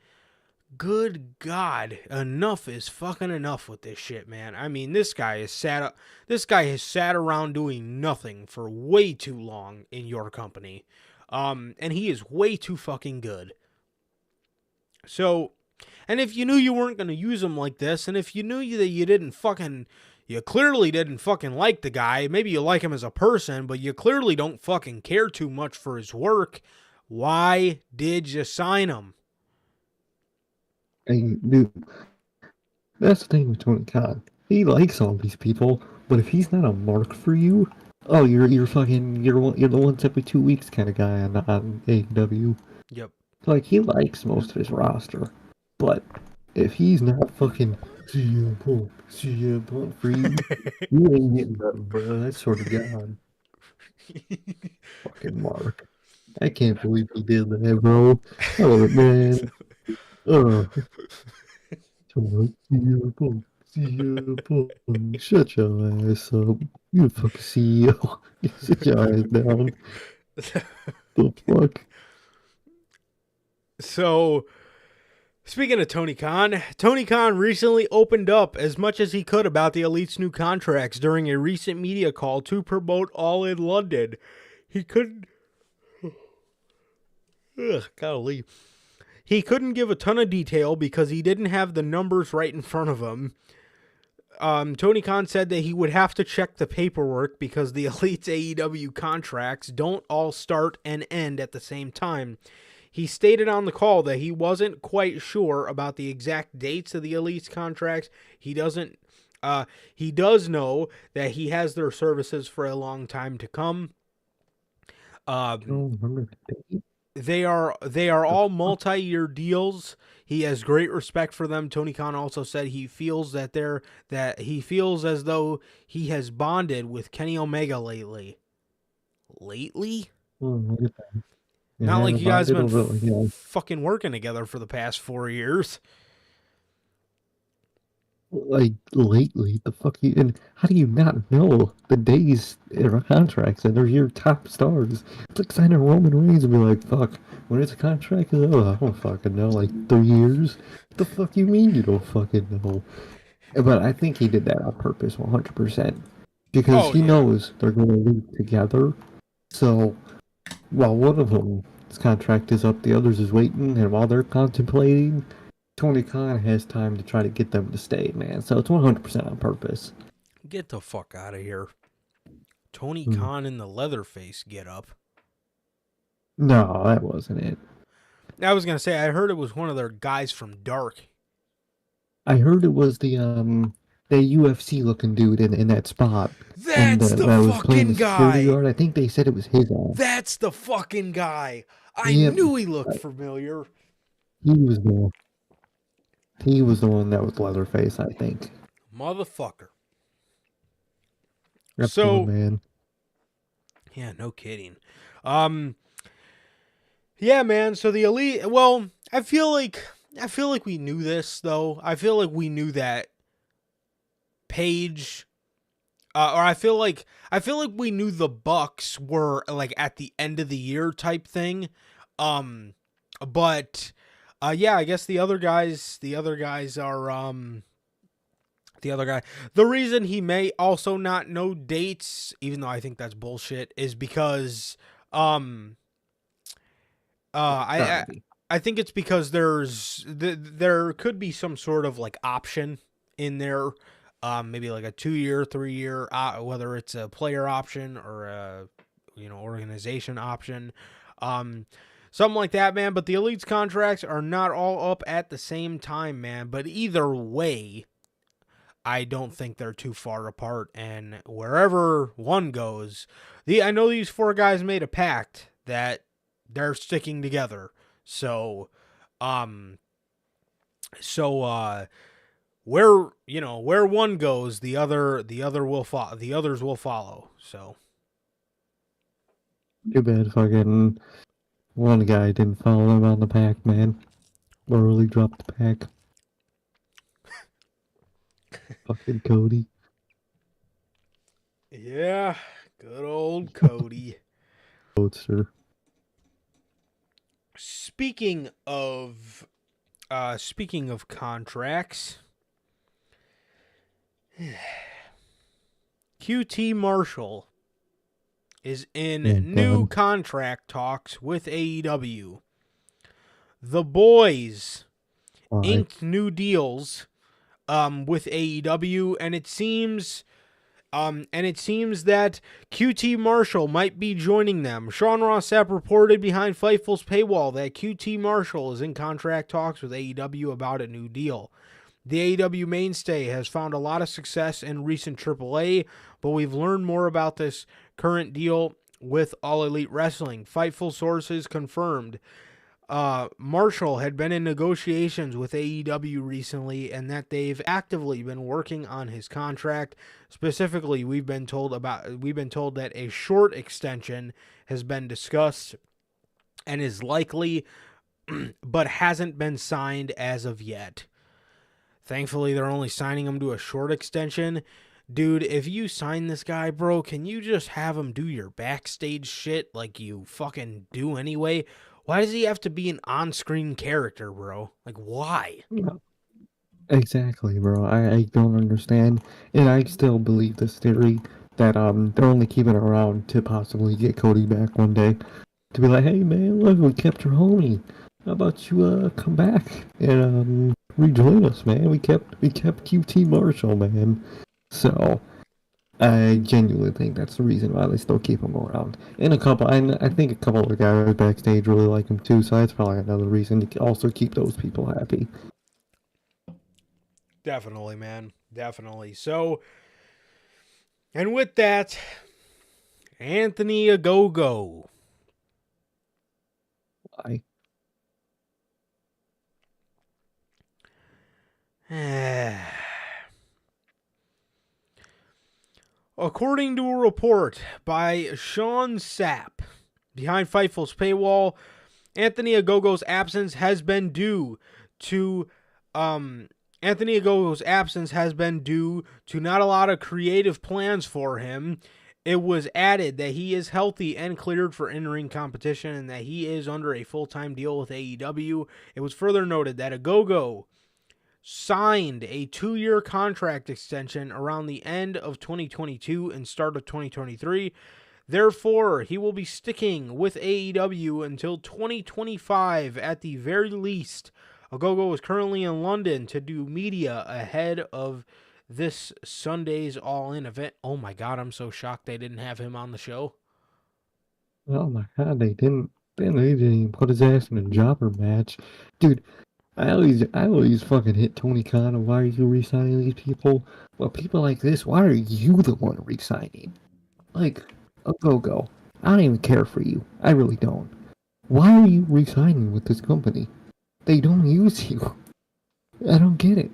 good God, enough is fucking enough with this shit, man. I mean, this guy has sat around doing nothing for way too long in your company. And he is way too fucking good. So, and if you knew you weren't going to use him like this, and if you knew that you didn't fucking, You clearly didn't fucking like the guy. Maybe you like him as a person, but you clearly don't fucking care too much for his work. Why did you sign him? And dude, that's the thing with Tony Khan. He likes all these people, but if he's not a mark for you, oh, you're fucking you're the once every 2 weeks kind of guy on AEW. Yep. Like he likes most of his roster, but if he's not fucking CM Punk for you, you ain't getting nothing, bro. That's sort of God. Fucking Mark. I can't believe he did that, bro. Oh man. Oh, CM Punk. CM Punk. Shut your ass up. You the fucking CEO. Sit your ass down. The fuck? So, speaking of Tony Khan recently opened up as much as he could about the Elite's new contracts during a recent media call to promote All in London. He couldn't. Golly. He couldn't give a ton of detail because he didn't have the numbers right in front of him. Tony Khan said that he would have to check the paperwork because the Elite's AEW contracts don't all start and end at the same time. He stated on the call that he wasn't quite sure about the exact dates of the Elite's contracts. He does know that he has their services for a long time to come. Don't remember the date. They are all multi-year deals. He has great respect for them. Tony Khan also said he feels that he feels as though he has bonded with Kenny Omega lately. Lately? Not like you guys have been fucking working together for the past 4 years. Like lately, the fuck you and how do you not know the days in our contracts and they're your top stars? It's like signing Roman Reigns and be like, fuck, when it's a contract, oh, I don't fucking know, like 3 years. What the fuck you mean you don't fucking know? But I think he did that on purpose, 100%, because he knows they're going to leave together. So while one of them's contract is up, the others is waiting, and while they're contemplating, Tony Khan has time to try to get them to stay, man. So it's 100% on purpose. Get the fuck out of here. Tony Khan in the Leatherface get up. No, that wasn't it. I was going to say, I heard it was one of their guys from Dark. I heard it was the UFC looking dude in that spot. That's the fucking guy. Guard. I think they said it was his ass. That's the fucking guy. I knew he looked familiar. He was the one that was Leatherface, I think. Motherfucker. That's so, man. Yeah, no kidding. Yeah, man. So the Elite. Well, I feel like we knew this though. I feel like we knew that Paige. Or I feel like we knew the Bucks were like at the end of the year type thing. But. Yeah, I guess the other guys are, the other guy. The reason he may also not know dates, even though I think that's bullshit, is because, I think it's because there could be some sort of like option in there, maybe like a 2-year, 3-year, whether it's a player option or a, organization option, something like that, man. But the Elite's contracts are not all up at the same time, man. But either way, I don't think they're too far apart. And wherever one goes, I know these 4 guys made a pact that they're sticking together. So, where one goes, the other will follow. The others will follow. So, too bad, fucking. One guy didn't follow him on the pack, man. Literally dropped the pack. Fucking Cody. Yeah, good old Cody. Roadster. Speaking of contracts, QT Marshall is in new contract talks with AEW. The boys inked new deals with AEW, and it seems that QT Marshall might be joining them. Sean Ross Sapp reported behind Fightful's paywall that QT Marshall is in contract talks with AEW about a new deal. The AEW mainstay has found a lot of success in recent AAA, but we've learned more about this current deal with All Elite Wrestling. Fightful sources confirmed Marshall had been in negotiations with AEW recently, and that they've actively been working on his contract. Specifically, we've been told that a short extension has been discussed and is likely, but hasn't been signed as of yet. Thankfully, they're only signing him to a short extension. Dude, if you sign this guy, bro, can you just have him do your backstage shit like you fucking do anyway? Why does he have to be an on-screen character, bro? Like, why? Yeah, exactly, bro. I don't understand, and I still believe this theory that they're only keeping it around to possibly get Cody back one day to be like, hey man, look, we kept your homie. How about you come back and rejoin us, man? We kept QT Marshall, man. So I genuinely think that's the reason why they still keep him around. And I think a couple of guys backstage really like him too. So that's probably another reason to also keep those people happy. Definitely, man. Definitely. So, and with that, Anthony Ogogo. I According to a report by Sean Sapp behind Fightful's paywall, Anthony Ogogo's absence has been due to not a lot of creative plans for him. It was added that he is healthy and cleared for in-ring competition and that he is under a full-time deal with AEW. It was further noted that Ogogo signed a 2-year contract extension around the end of 2022 and start of 2023. Therefore, he will be sticking with AEW until 2025 at the very least. Ogogo is currently in London to do media ahead of this Sunday's All In event. Oh my God, I'm so shocked they didn't have him on the show. Oh my god, they didn't. They didn't even put his ass in a jobber match, dude. I always fucking hit Tony Khan on why are you re-signing these people? Well, people like this, why are you the one re-signing? Like, a go-go. I don't even care for you. I really don't. Why are you re-signing with this company? They don't use you. I don't get it.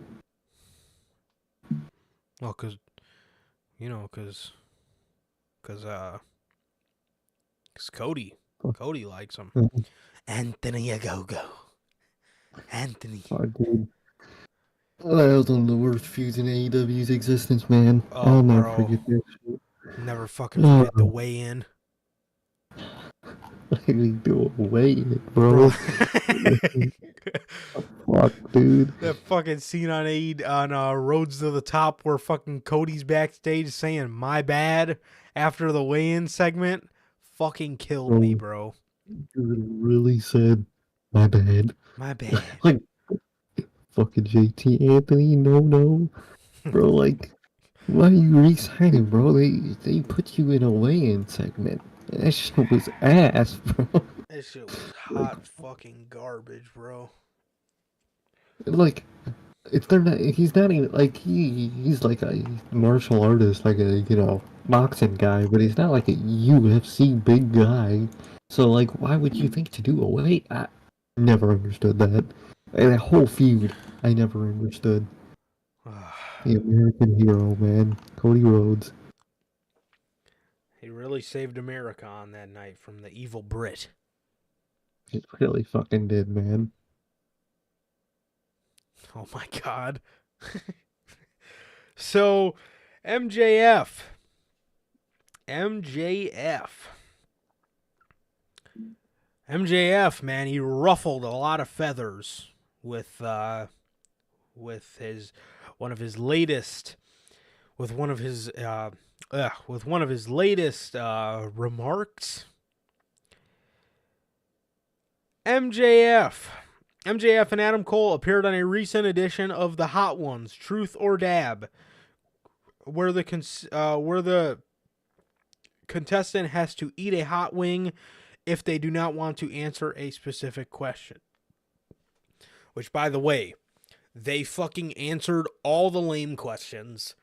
Well, cause Cody likes him. Anthony Ogogo. Anthony. Oh, dude. Oh, that was one of the worst feuds in AEW's existence, man. Oh, I'll never bro. forget that shit. Never fucking forget the weigh-in. We do away it, Bro. bro. Fuck, dude. That fucking scene on Roads to the Top where fucking Cody's backstage saying my bad after the weigh-in segment fucking killed me, bro. Dude really said, my bad. My bad. Like, fucking JT Anthony, no. Bro, like, why are you re-signing, bro? They put you in a weigh-in segment. That shit was ass, bro. That shit was hot fucking garbage, bro. Like, if they're not, he's not even, like, he's like a martial artist, like a, boxing guy, but he's not like a UFC big guy. So, like, why would you think to do a weight? I never understood that. That whole feud, I never understood. The American hero, man. Cody Rhodes. He really saved America on that night from the evil Brit. It really fucking did, man. Oh my God. So, MJF, man, he ruffled a lot of feathers with his one of his latest remarks. MJF MJF and Adam Cole appeared on a recent edition of the Hot Ones, Truth or Dab, where the contestant has to eat a hot wing if they do not want to answer a specific question. Which, by the way, they fucking answered all the lame questions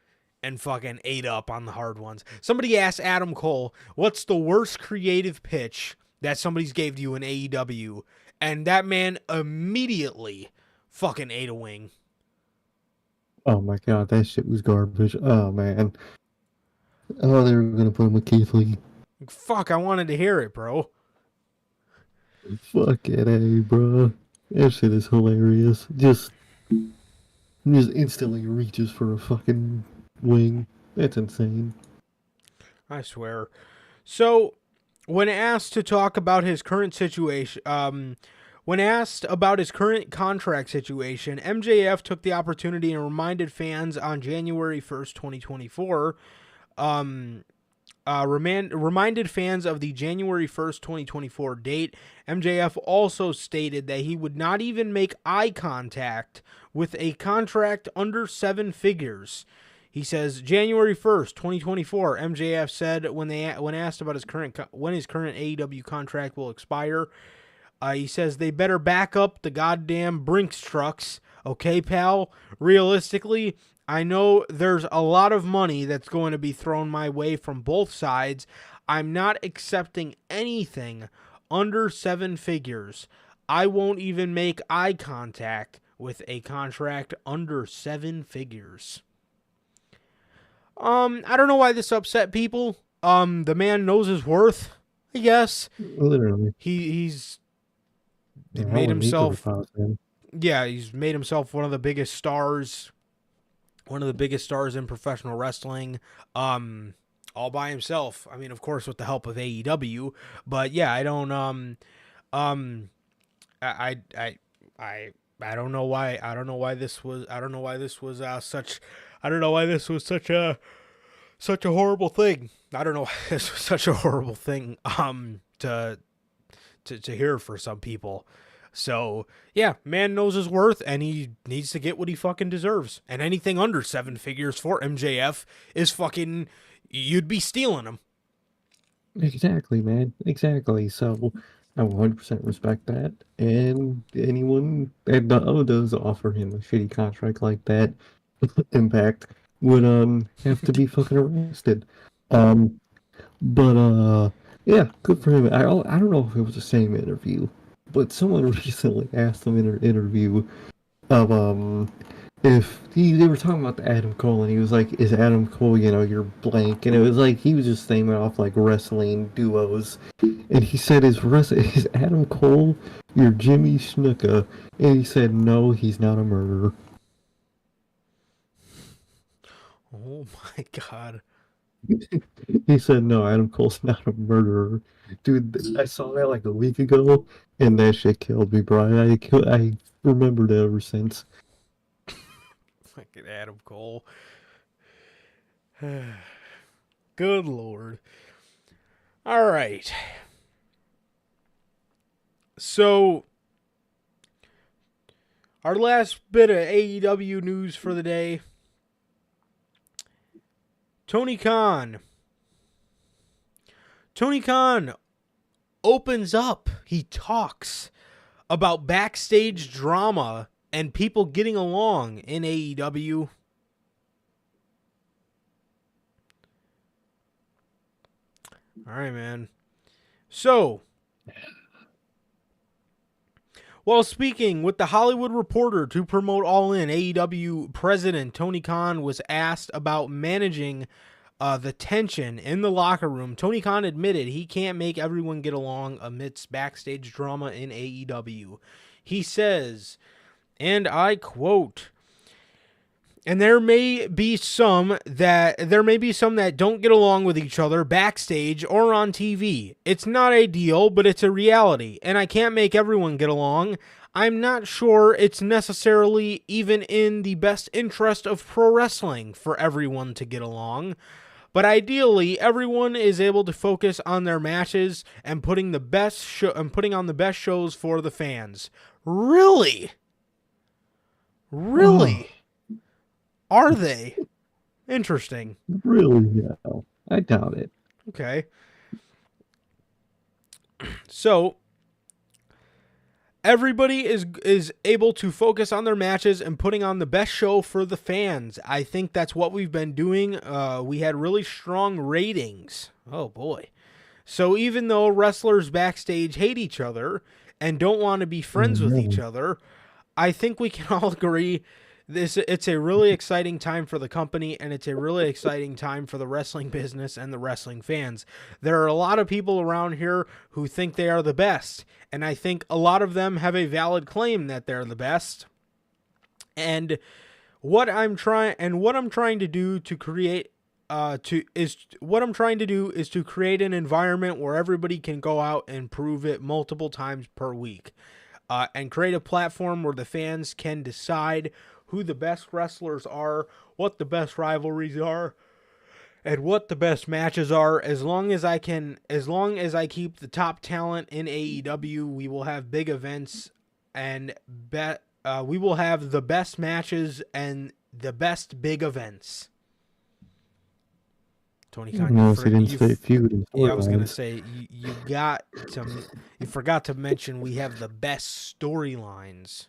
and fucking ate up on the hard ones. Somebody asked Adam Cole, what's the worst creative pitch that somebody's gave to you in AEW? And that man immediately fucking ate a wing. Oh my god, that shit was garbage. Oh man. Oh, they were gonna put him with Keith Lee. Fuck, I wanted to hear it, bro. Fuck it, hey, bro. That shit is hilarious. Just instantly reaches for a fucking wing. That's insane. I swear. So, when asked to talk about his current situation, when asked about his current contract situation, MJF took the opportunity and reminded fans on January 1st, 2024, reminded fans of the January 1st, 2024 date. MJF also stated that he would not even make eye contact with a contract under 7 figures. He says January 1st, 2024, MJF said when asked about when his current AEW contract will expire, he says they better back up the goddamn Brinks trucks, okay, pal? Realistically, I know there's a lot of money that's going to be thrown my way from both sides. I'm not accepting anything under 7 figures. I won't even make eye contact with a contract under 7 figures. I don't know why this upset people. The man knows his worth, I guess. Literally. He's Yeah, made himself. him. Yeah, he's made himself one of the biggest stars in professional wrestling, all by himself. I mean, of course, with the help of AEW, but yeah, I don't know why this was such a horrible thing. I don't know why this was such a horrible thing to hear for some people. So, yeah, man knows his worth, and he needs to get what he fucking deserves. And anything under 7 figures for MJF is fucking, you'd be stealing him. Exactly, man. Exactly. So, I 100% respect that. And anyone that does offer him a shitty contract like that, Impact, would have to be fucking arrested. But yeah, good for him. I don't know if it was the same interview, but someone recently asked him in an interview of if they were talking about the Adam Cole, and he was like, "Is Adam Cole, your blank?" And it was like he was just naming off like wrestling duos, and he said, "Is Adam Cole your Jimmy Snuka?" And he said, "No, he's not a murderer." Oh my god. He said, "No, Adam Cole's not a murderer." Dude, I saw that like a week ago, and that shit killed me, bro. I remembered it ever since. Fucking Adam Cole. Good lord. All right. So, our last bit of AEW news for the day. Tony Khan opens up. He talks about backstage drama and people getting along in AEW. All right, man. So, while speaking with the Hollywood Reporter to promote All In, AEW president Tony Khan was asked about managing the tension in the locker room. Tony Khan admitted he can't make everyone get along amidst backstage drama in AEW. He says, and I quote, "And there may be some that don't get along with each other backstage or on TV. It's not ideal, but it's a reality, and I can't make everyone get along. I'm not sure it's necessarily even in the best interest of pro wrestling for everyone to get along. But ideally, everyone is able to focus on their matches and putting on the best shows for the fans. Really? Oh, Really? Are they? Interesting. really? No, I doubt it. Okay. So everybody is able to focus on their matches and putting on the best show for the fans. I think that's what we've been doing. We had really strong ratings. Oh boy. So even though wrestlers backstage hate each other and don't want to be friends with each No, other, I think we can all agree it's a really exciting time for the company, and it's a really exciting time for the wrestling business and the wrestling fans. There are a lot of people around here who think they are the best, and I think a lot of them have a valid claim that they're the best. And what I'm trying to do to create to is what I'm trying to do is to create an environment where everybody can go out and prove it multiple times per week, and create a platform where the fans can decide who the best wrestlers are, what the best rivalries are, and what the best matches are. As long as I keep the top talent in AEW, we will have big events and we will have the best matches and the best big events. Tony Khan, notice they didn't say feud and yeah, I was gonna storylines. say you forgot to mention we have the best storylines.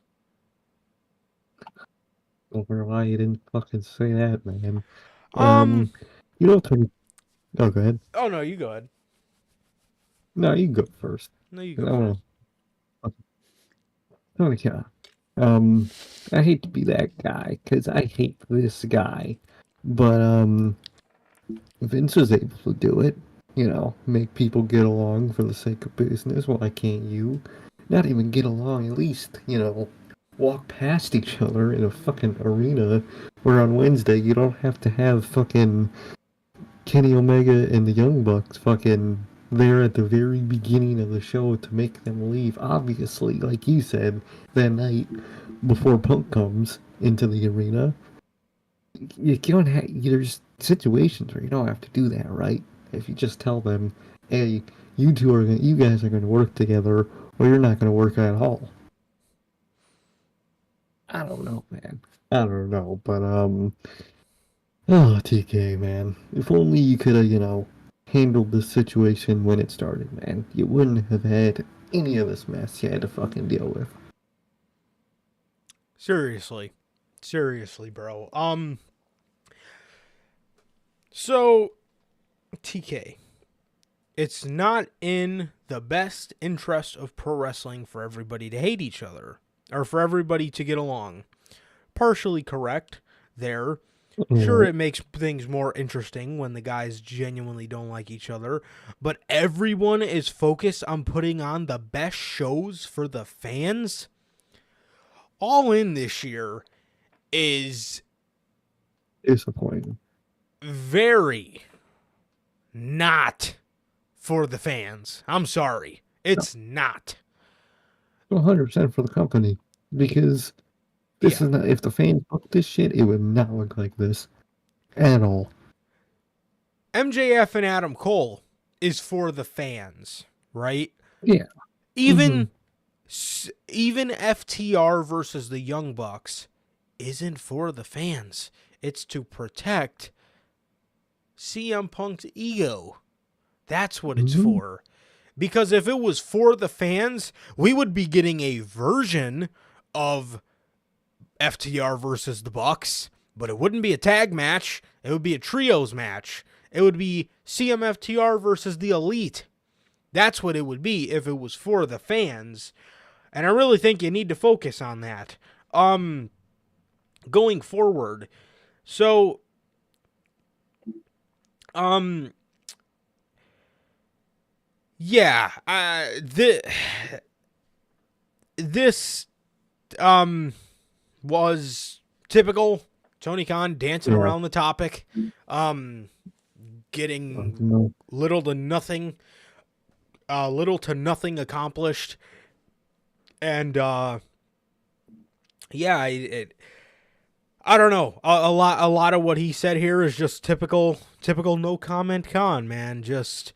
Don't know why you didn't fucking say that, man. Um, You know, Tony. Oh, go ahead. oh no, you go ahead. No, you go first. No, you 'Cause go I want first. to. Tony Khan. I hate to be that guy because I hate this guy, but Vince was able to do it. You know, make people get along for the sake of business. Why can't you? Not even get along, at least, walk past each other in a fucking arena where on Wednesday you don't have to have fucking Kenny Omega and the Young Bucks fucking there at the very beginning of the show to make them leave. Obviously, like you said, that night before Punk comes into the arena, you don't have, there's situations where you don't have to do that, right? If you just tell them, hey, you guys are gonna work together, or you're not gonna work at all. I don't know, man. I don't know, but oh, TK, man. If only you could have, handled this situation when it started, man. You wouldn't have had any of this mess you had to fucking deal with. Seriously, seriously, bro. So TK, it's not in the best interest of pro wrestling for everybody to hate each other or for everybody to get along. Partially correct there. Sure, Alright. it makes things more interesting when the guys genuinely don't like each other, but everyone is focused on putting on the best shows for the fans. All In this year is Disappointing. very not for the fans. I'm sorry. No, It's not. 100% for the company. Because this Yeah. is not, if the fans booked this shit, it would not look like this at all. MJF and Adam Cole is for the fans, right? Yeah. Mm-hmm. Even even FTR versus the Young Bucks isn't for the fans. It's to protect CM Punk's ego. That's what it's Mm-hmm. for. Because if it was for the fans, we would be getting a version of FTR versus the Bucks, but it wouldn't be a tag match. It would be a trios match. It would be CMFTR versus the Elite. That's what it would be if it was for the fans. And I really think you need to focus on that. Going forward. So, um, yeah, this, was typical Tony Khan dancing Yeah. around the topic, getting No. little to nothing accomplished, and yeah, I don't know. A lot of what he said here is just typical no comment Khan, man. Just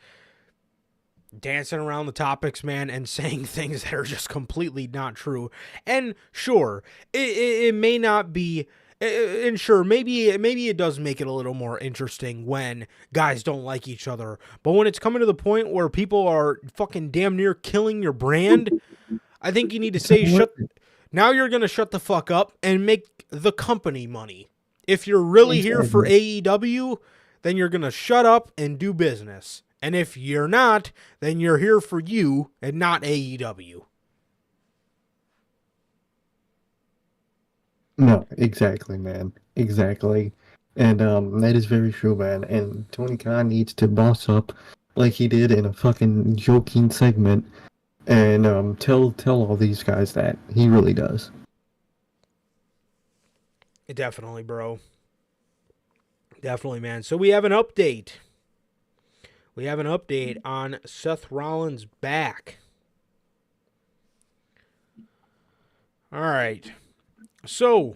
dancing around the topics, man, and saying things that are just completely not true. And sure, it may not be. And sure, maybe it does make it a little more interesting when guys don't like each other. But when it's coming to the point where people are fucking damn near killing your brand, I think you need to It's not say worth shut. it. Now you're gonna shut the fuck up and make the company money. If you're really here for Exactly. AEW, then you're gonna shut up and do business. And if you're not, then you're here for you and not AEW. No, exactly, man. Exactly. And that is very true, man. And Tony Khan needs to boss up like he did in a fucking joking segment and tell all these guys that. He really does. Definitely, bro. Definitely, man. So we have an update. We have an update on Seth Rollins' back. All right. So,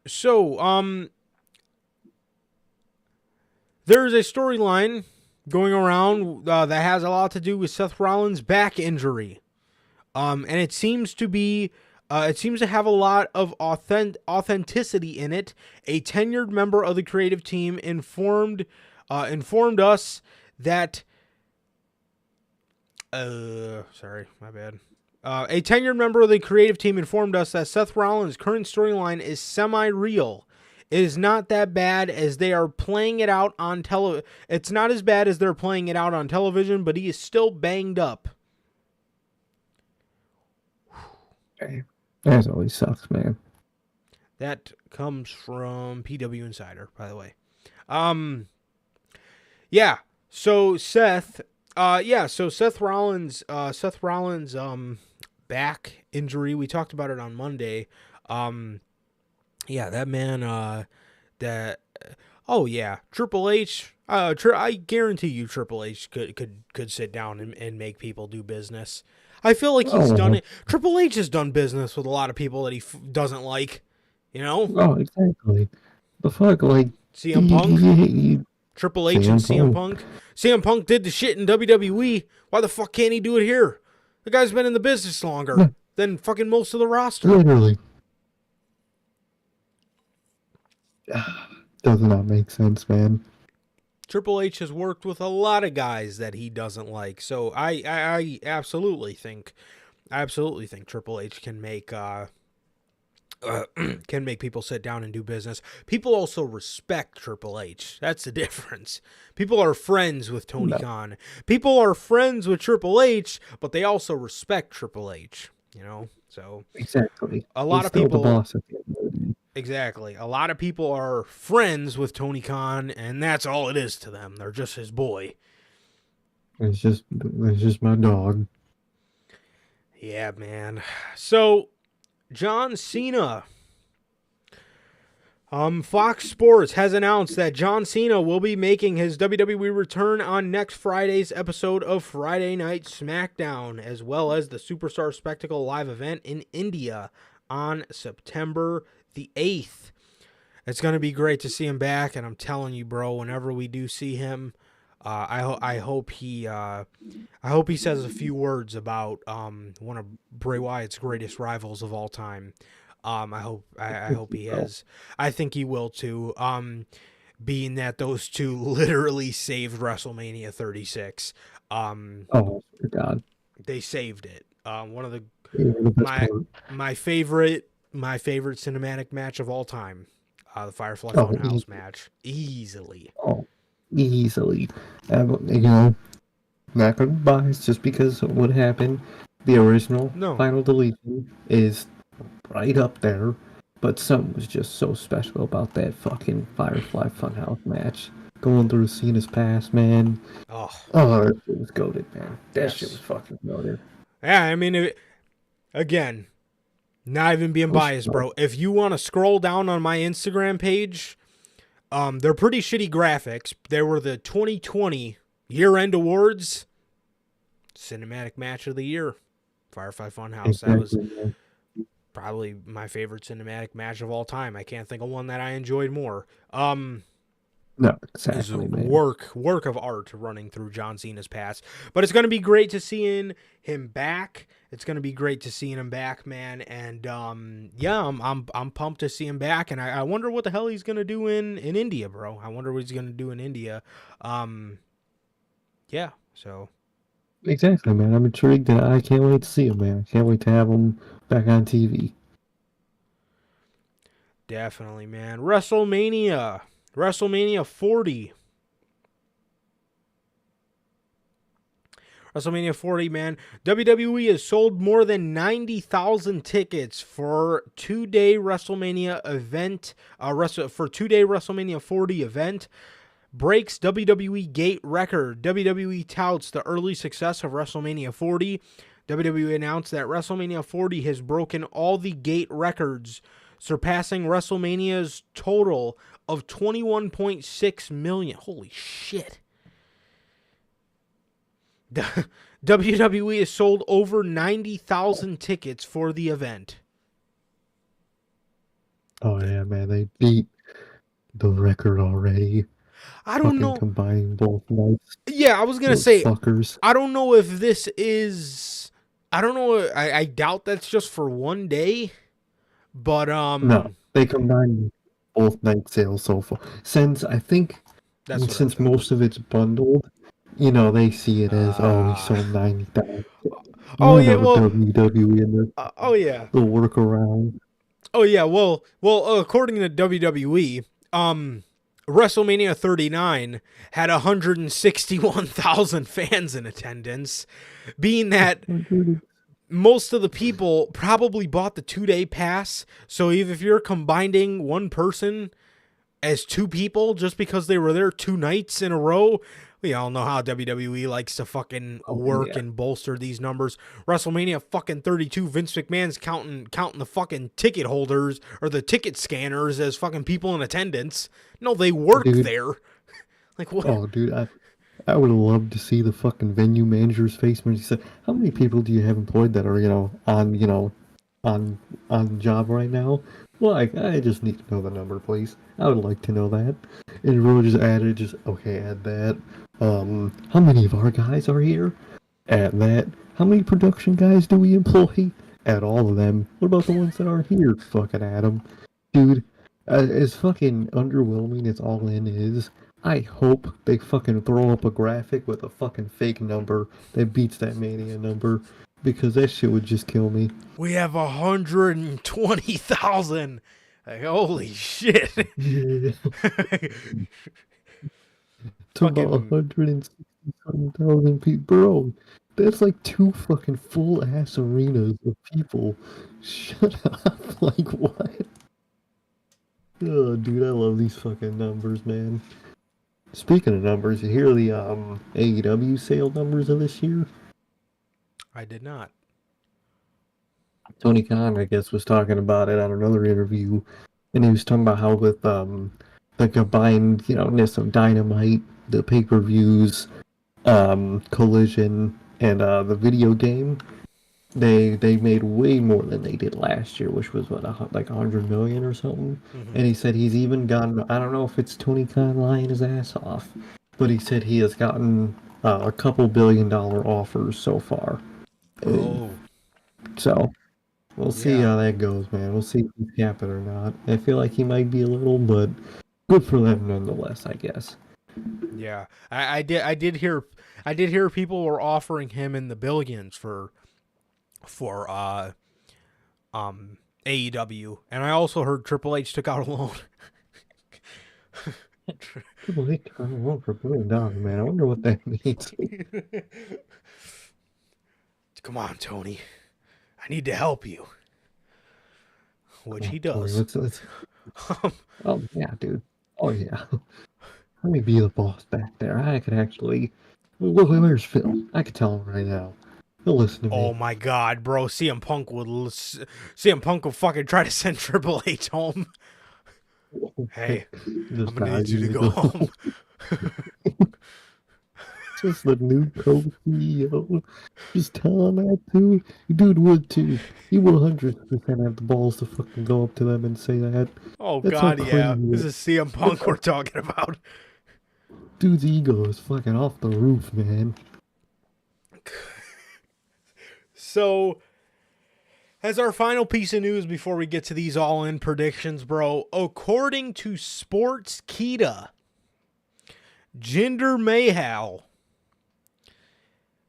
so there's a storyline going around that has a lot to do with Seth Rollins' back injury. And it seems to be, it seems to have a lot of authenticity in it. A tenured member of the creative team informed us that, sorry, my bad. A tenured member of the creative team informed us that Seth Rollins' current storyline is semi-real. It is not that bad as they are playing it out on It's not as bad as they're playing it out on television, but he is still banged up. Okay. That always sucks, man. That comes from PW Insider, by the way. Yeah. So Seth, Seth Rollins, back injury. We talked about it on Monday. Yeah, that man, that. Oh yeah, Triple H. I guarantee you, Triple H could sit down and make people do business. I feel like he's done Oh, it. Triple H has done business with a lot of people that he doesn't like. You know, oh, exactly. The fuck, like, CM Punk, you Triple H, and CM CM Punk. Punk. CM Punk did the shit in WWE. Why the fuck can't he do it here? The guy's been in the business longer Yeah, than fucking most of the roster. literally. Does not make sense, man. Triple H has worked with a lot of guys that he doesn't like, so I absolutely think Triple H can make can make people sit down and do business. People also respect Triple H. That's the difference. People are friends with Tony No, Khan. People are friends with Triple H, but they also respect Triple H. You know, so exactly. a lot He's of still the people. boss at the end of the day. Exactly. A lot of people are friends with Tony Khan, and that's all it is to them. They're just his boy. It's just my dog. Yeah, man. So, John Cena. Fox Sports has announced that John Cena will be making his WWE return on next Friday's episode of Friday Night SmackDown, as well as the Superstar Spectacle live event in India on September the 8th. It's going to be great to see him back, and I'm telling you, bro, whenever we do see him, I hope he says a few words about one of Bray Wyatt's greatest rivals of all time. I hope he Oh, has. I think he will too. Being that those two literally saved WrestleMania 36. oh, my God. They saved it. One of They were the best my part. my favorite cinematic match of all time. The Firefly Oh, Funhouse match, easily. oh, easily. Not gonna bias just because of what happened. The original No, Final Deletion is right up there, but something was just so special about that fucking Firefly Funhouse match. Going through Cena's past, man. oh Oh, that shit was goated, man. That shit was yes, fucking goated. yeah. I mean, again, not even being Oh, shit. biased, bro. If you want to scroll down on my Instagram page, they're pretty shitty graphics. They were the 2020 year-end awards. Cinematic match of the year, Firefly Funhouse. That was Exactly, man. probably my favorite cinematic match of all time. I can't think of one that I enjoyed more. No, Is exactly, man. work of art running through John Cena's past. But it's gonna be great to seeing him back. It's gonna be great to seeing him back, man. And yeah, I'm pumped to see him back. And I wonder what the hell he's gonna do in India, bro. I wonder what he's gonna do in India. Um, yeah. So Exactly, man. I'm intrigued, and I can't wait to see him, man. I can't wait to have him back on TV. definitely, man. WrestleMania 40. WrestleMania 40, man. WWE has sold more than 90,000 tickets for two-day WrestleMania event. For two-day WrestleMania 40 event, breaks WWE gate record. WWE touts the early success of WrestleMania 40. WWE announced that WrestleMania 40 has broken all the gate records, surpassing WrestleMania's total of 21.6 million. Holy shit. WWE has sold over 90,000 tickets for the event. Oh yeah, man. They beat the record already. I don't Fucking know. combining both nights. Yeah, I was going to Those say, fuckers. I don't know if this is. I don't know. I doubt that's just for one day. But, No, they combined both night sales so far. that's what I Since thought. most of it's bundled, they see it as, oh, he sold 90,000. Oh, yeah, well, WWE and oh, yeah. the workaround. Oh, yeah, well, according to WWE, WrestleMania 39 had 161,000 fans in attendance, being that most of the people probably bought the 2-day pass. So if you're combining one person as two people just because they were there two nights in a row, we all know how WWE likes to fucking Oh, work yeah. and bolster these numbers. WrestleMania fucking 32, Vince McMahon's counting the fucking ticket holders or the ticket scanners as fucking people in attendance. No, they work Dude, there. Like what? oh, dude, I would love to see the fucking venue manager's face when he said, "How many people do you have employed that are, on on job right now?" Well, I just need to know the number, please. I would like to know that. And really just added, just okay, add that. How many of our guys are here? Add that. How many production guys do we employ? Add all of them. What about the ones that aren't here? Fucking add them. Dude, as fucking underwhelming as All In is, I hope they fucking throw up a graphic with a fucking fake number that beats that Mania number, because that shit would just kill me. We have 120,000. Like, holy shit. Yeah. To about Fucking 160,000 people. Bro, that's like two fucking full ass arenas of people. Shut up. Like, what? Oh, dude, I love these fucking numbers, man. Speaking of numbers, you hear the AEW sale numbers of this year? I did not. Tony Khan, I guess, was talking about it on another interview, and he was talking about how with the combined, ness of Dynamite, the pay-per-views, Collision, and the video game, they made way more than they did last year, which was what, like 100 million or something. Mm-hmm. And he said he's even gotten, I don't know if it's Tony Khan lying his ass off, but he said he has gotten a couple $1 billion offers so far. Uh, Oh, so we'll see yeah. how that goes, man. We'll see if he's capping or not. I feel like he might be a little, but good for them nonetheless, I guess. Yeah. I did hear people were offering him in the billions for AEW. And I also heard Triple H took out a loan. Triple H turned one for $1 billion, man. I wonder what that means. Come on, Tony. I need to help you. Which Come on, he Tony, does. let's. Oh yeah, dude. Oh yeah. Let me be the boss back there. I could actually. Where's Phil? I could tell him right now. He'll listen to Oh me. my god, bro. CM Punk will fucking try to send Triple H home. Hey, I'm Just gonna need not you to you to go go. home. Just the new co-CEO. Just tell him that too. Dude would too. He will 100% have the balls to fucking go up to them and say that. Oh That's how God, yeah. This cringy. is CM That's Punk how we're talking about. dude's ego is fucking off the roof, man. So, as our final piece of news before we get to these all-in predictions, bro, according to Sportskeeda, Jinder Mahal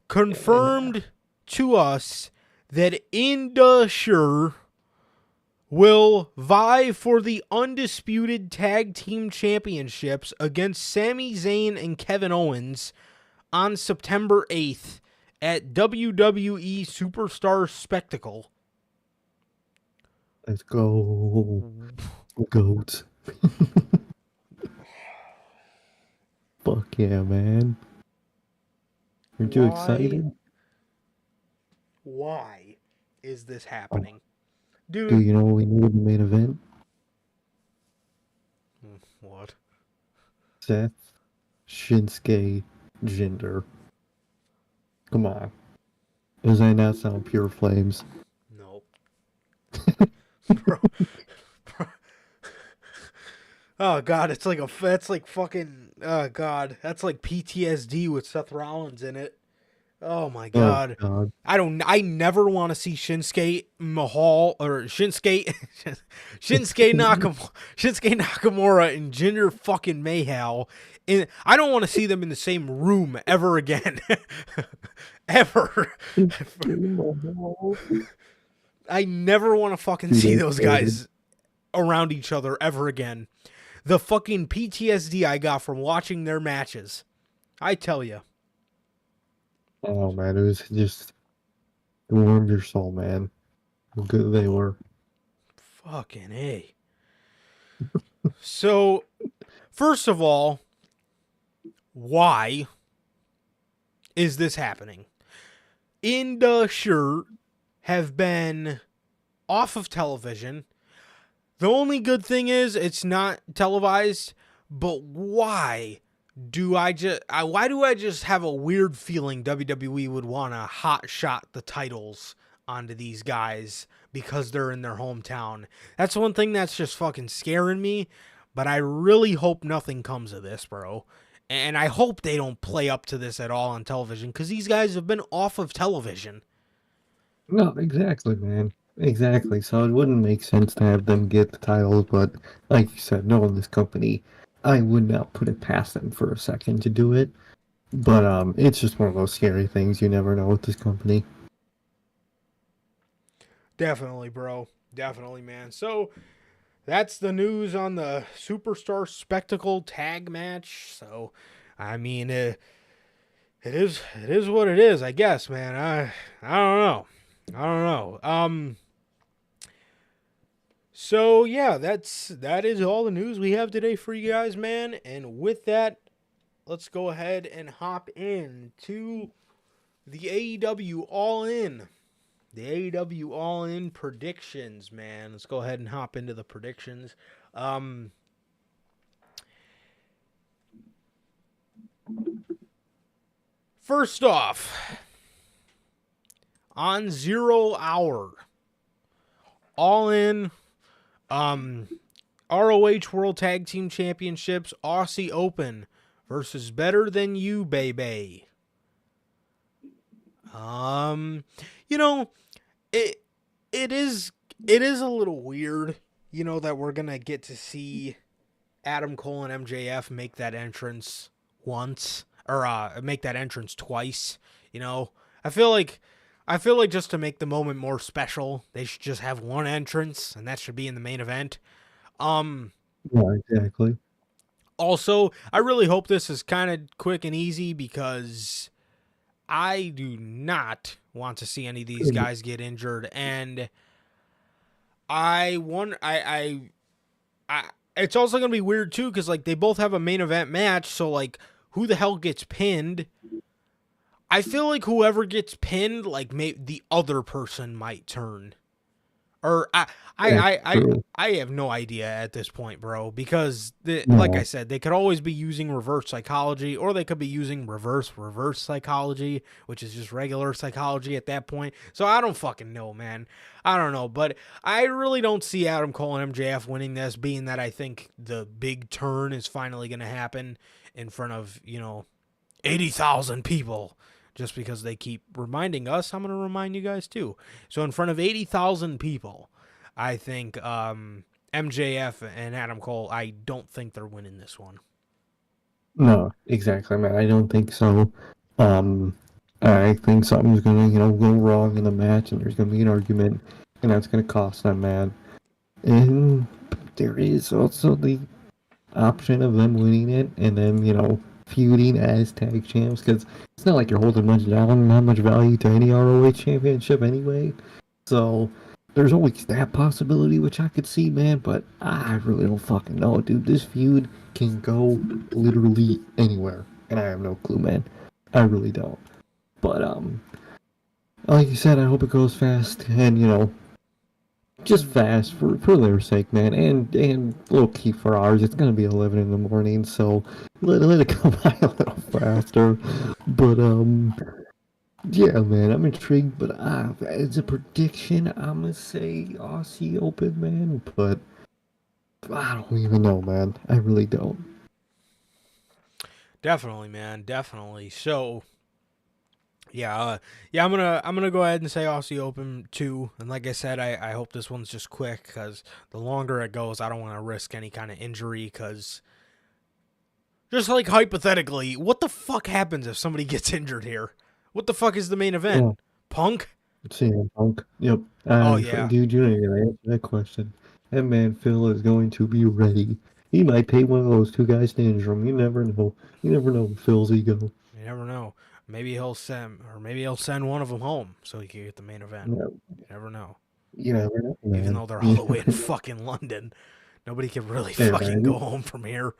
confirmed to us that Indusher will vie for the undisputed tag team championships against Sami Zayn and Kevin Owens on September 8th at WWE Superstar Spectacle. Let's go. Goats. Fuck yeah, man. Aren't you excited? Why is this Oh, happening? do Dude, you know what we need in the main event? what? Seth, Shinsuke, Jinder. Come on. Does that not sound pure flames? No. Bro. Oh god, that's like fucking oh god, that's like PTSD with Seth Rollins in it. Oh my Oh god. god. I never want to see Shinsuke Mahal or Shinsuke Shinsuke Nakamura and Jinder fucking Mahal. And I don't want to see them in the same room ever again. Ever. I never want to fucking Dude, see they those started. guys around each other ever again. The fucking PTSD I got from watching their matches. I tell you. Oh man, it was just it warmed your soul, man. How good they were. Fucking A. So, first of all, why is this happening? Indusher have been off of television. The only good thing is it's not televised, but why do I just have a weird feeling WWE would want to hot shot the titles onto these guys because they're in their hometown? That's one thing that's just fucking scaring me, but I really hope nothing comes of this, bro. And I hope they don't play up to this at all on television because these guys have been off of television. No, exactly, man. Exactly. So it wouldn't make sense to have them get the titles, but like you said, knowing this company, I would not put it past them for a second to do it. But it's just one of those scary things you never know with this company. Definitely, bro. Definitely, man. So that's the news on the Superstar Spectacle tag match. So, I mean, it is what it is, I guess, man. I don't know. I don't know. So yeah, that is all the news we have today for you guys, man. And with that, let's go ahead and hop into the AEW All In. The AEW All In predictions, man. Let's go ahead and hop into the predictions. First off, on 0 Hour, All In, ROH World Tag Team Championships, Aussie Open versus Better Than You, baby. You know, it it is a little weird, that we're gonna get to see Adam Cole and MJF make that entrance once or make that entrance twice. You know, I feel like just to make the moment more special, they should just have one entrance, and that should be in the main event. Yeah, exactly. Also, I really hope this is kind of quick and easy because I do not want to see any of these guys get injured, and I want I it's also gonna be weird too because like they both have a main event match, so like who the hell gets pinned? I feel like whoever gets pinned, like the other person might turn, Or That's true. I have no idea at this point, bro, because like I No, said, they could always be using reverse psychology, or they could be using reverse psychology, which is just regular psychology at that point. So I don't fucking know, man. I don't know, but I really don't see Adam Cole and MJF winning this, being that I think the big turn is finally going to happen in front of, 80,000 people. Just because they keep reminding us, I'm going to remind you guys too. So in front of 80,000 people, I think MJF and Adam Cole, I don't think they're winning this one. no, exactly, man. I don't think so. Um, I think something's gonna, go wrong in the match, and there's gonna be an argument, and that's gonna cost them, man. And there is also the option of them winning it and then, feuding as tag champs because it's not like you're holding much down, not much value to any ROH championship anyway. So there's always that possibility, which I could see, man, but I really don't fucking know, dude. This feud can go literally anywhere, and I have no clue, man. I really don't. But, like you said, I hope it goes fast and, just fast for their sake, man, and little key for ours. It's gonna be 11 in the morning, so let it come by a little faster. But yeah, man, I'm intrigued. But as a prediction, I'm gonna say Aussie Open, man. But I don't even know, man. I really don't. Definitely, man, definitely. So yeah, I'm gonna go ahead and say Aussie Open too. And like I said, I hope this one's just quick because the longer it goes, I don't want to risk any kind of injury. Because just like hypothetically, what the fuck happens if somebody gets injured here? What the fuck is the main event? Yeah, Punk? CM Punk. Yep. Oh yeah, Dude, you didn't even answer that question. That man Phil is going to be ready. He might pay one of those two guys to injure him. You never know. You never know Phil's ego. you never know. Maybe he'll send one of them home so he can get the main event. Yeah, You never know. you never know, Even man. though they're all You the way in never know. fucking London, nobody can really Hey, fucking man, go home from here.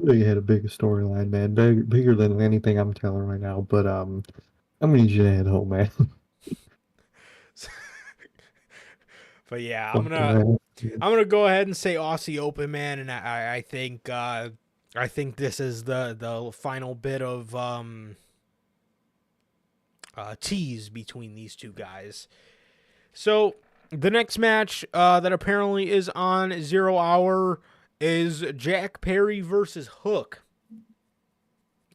you had a bigger storyline, man. Bigger than anything I'm telling right now. But I'm gonna need you to head home, man. But yeah, Fucking man. I'm gonna go ahead and say Aussie Open, man, and I think this is the final bit of tease between these two guys. So the next match that apparently is on 0 Hour is Jack Perry versus Hook.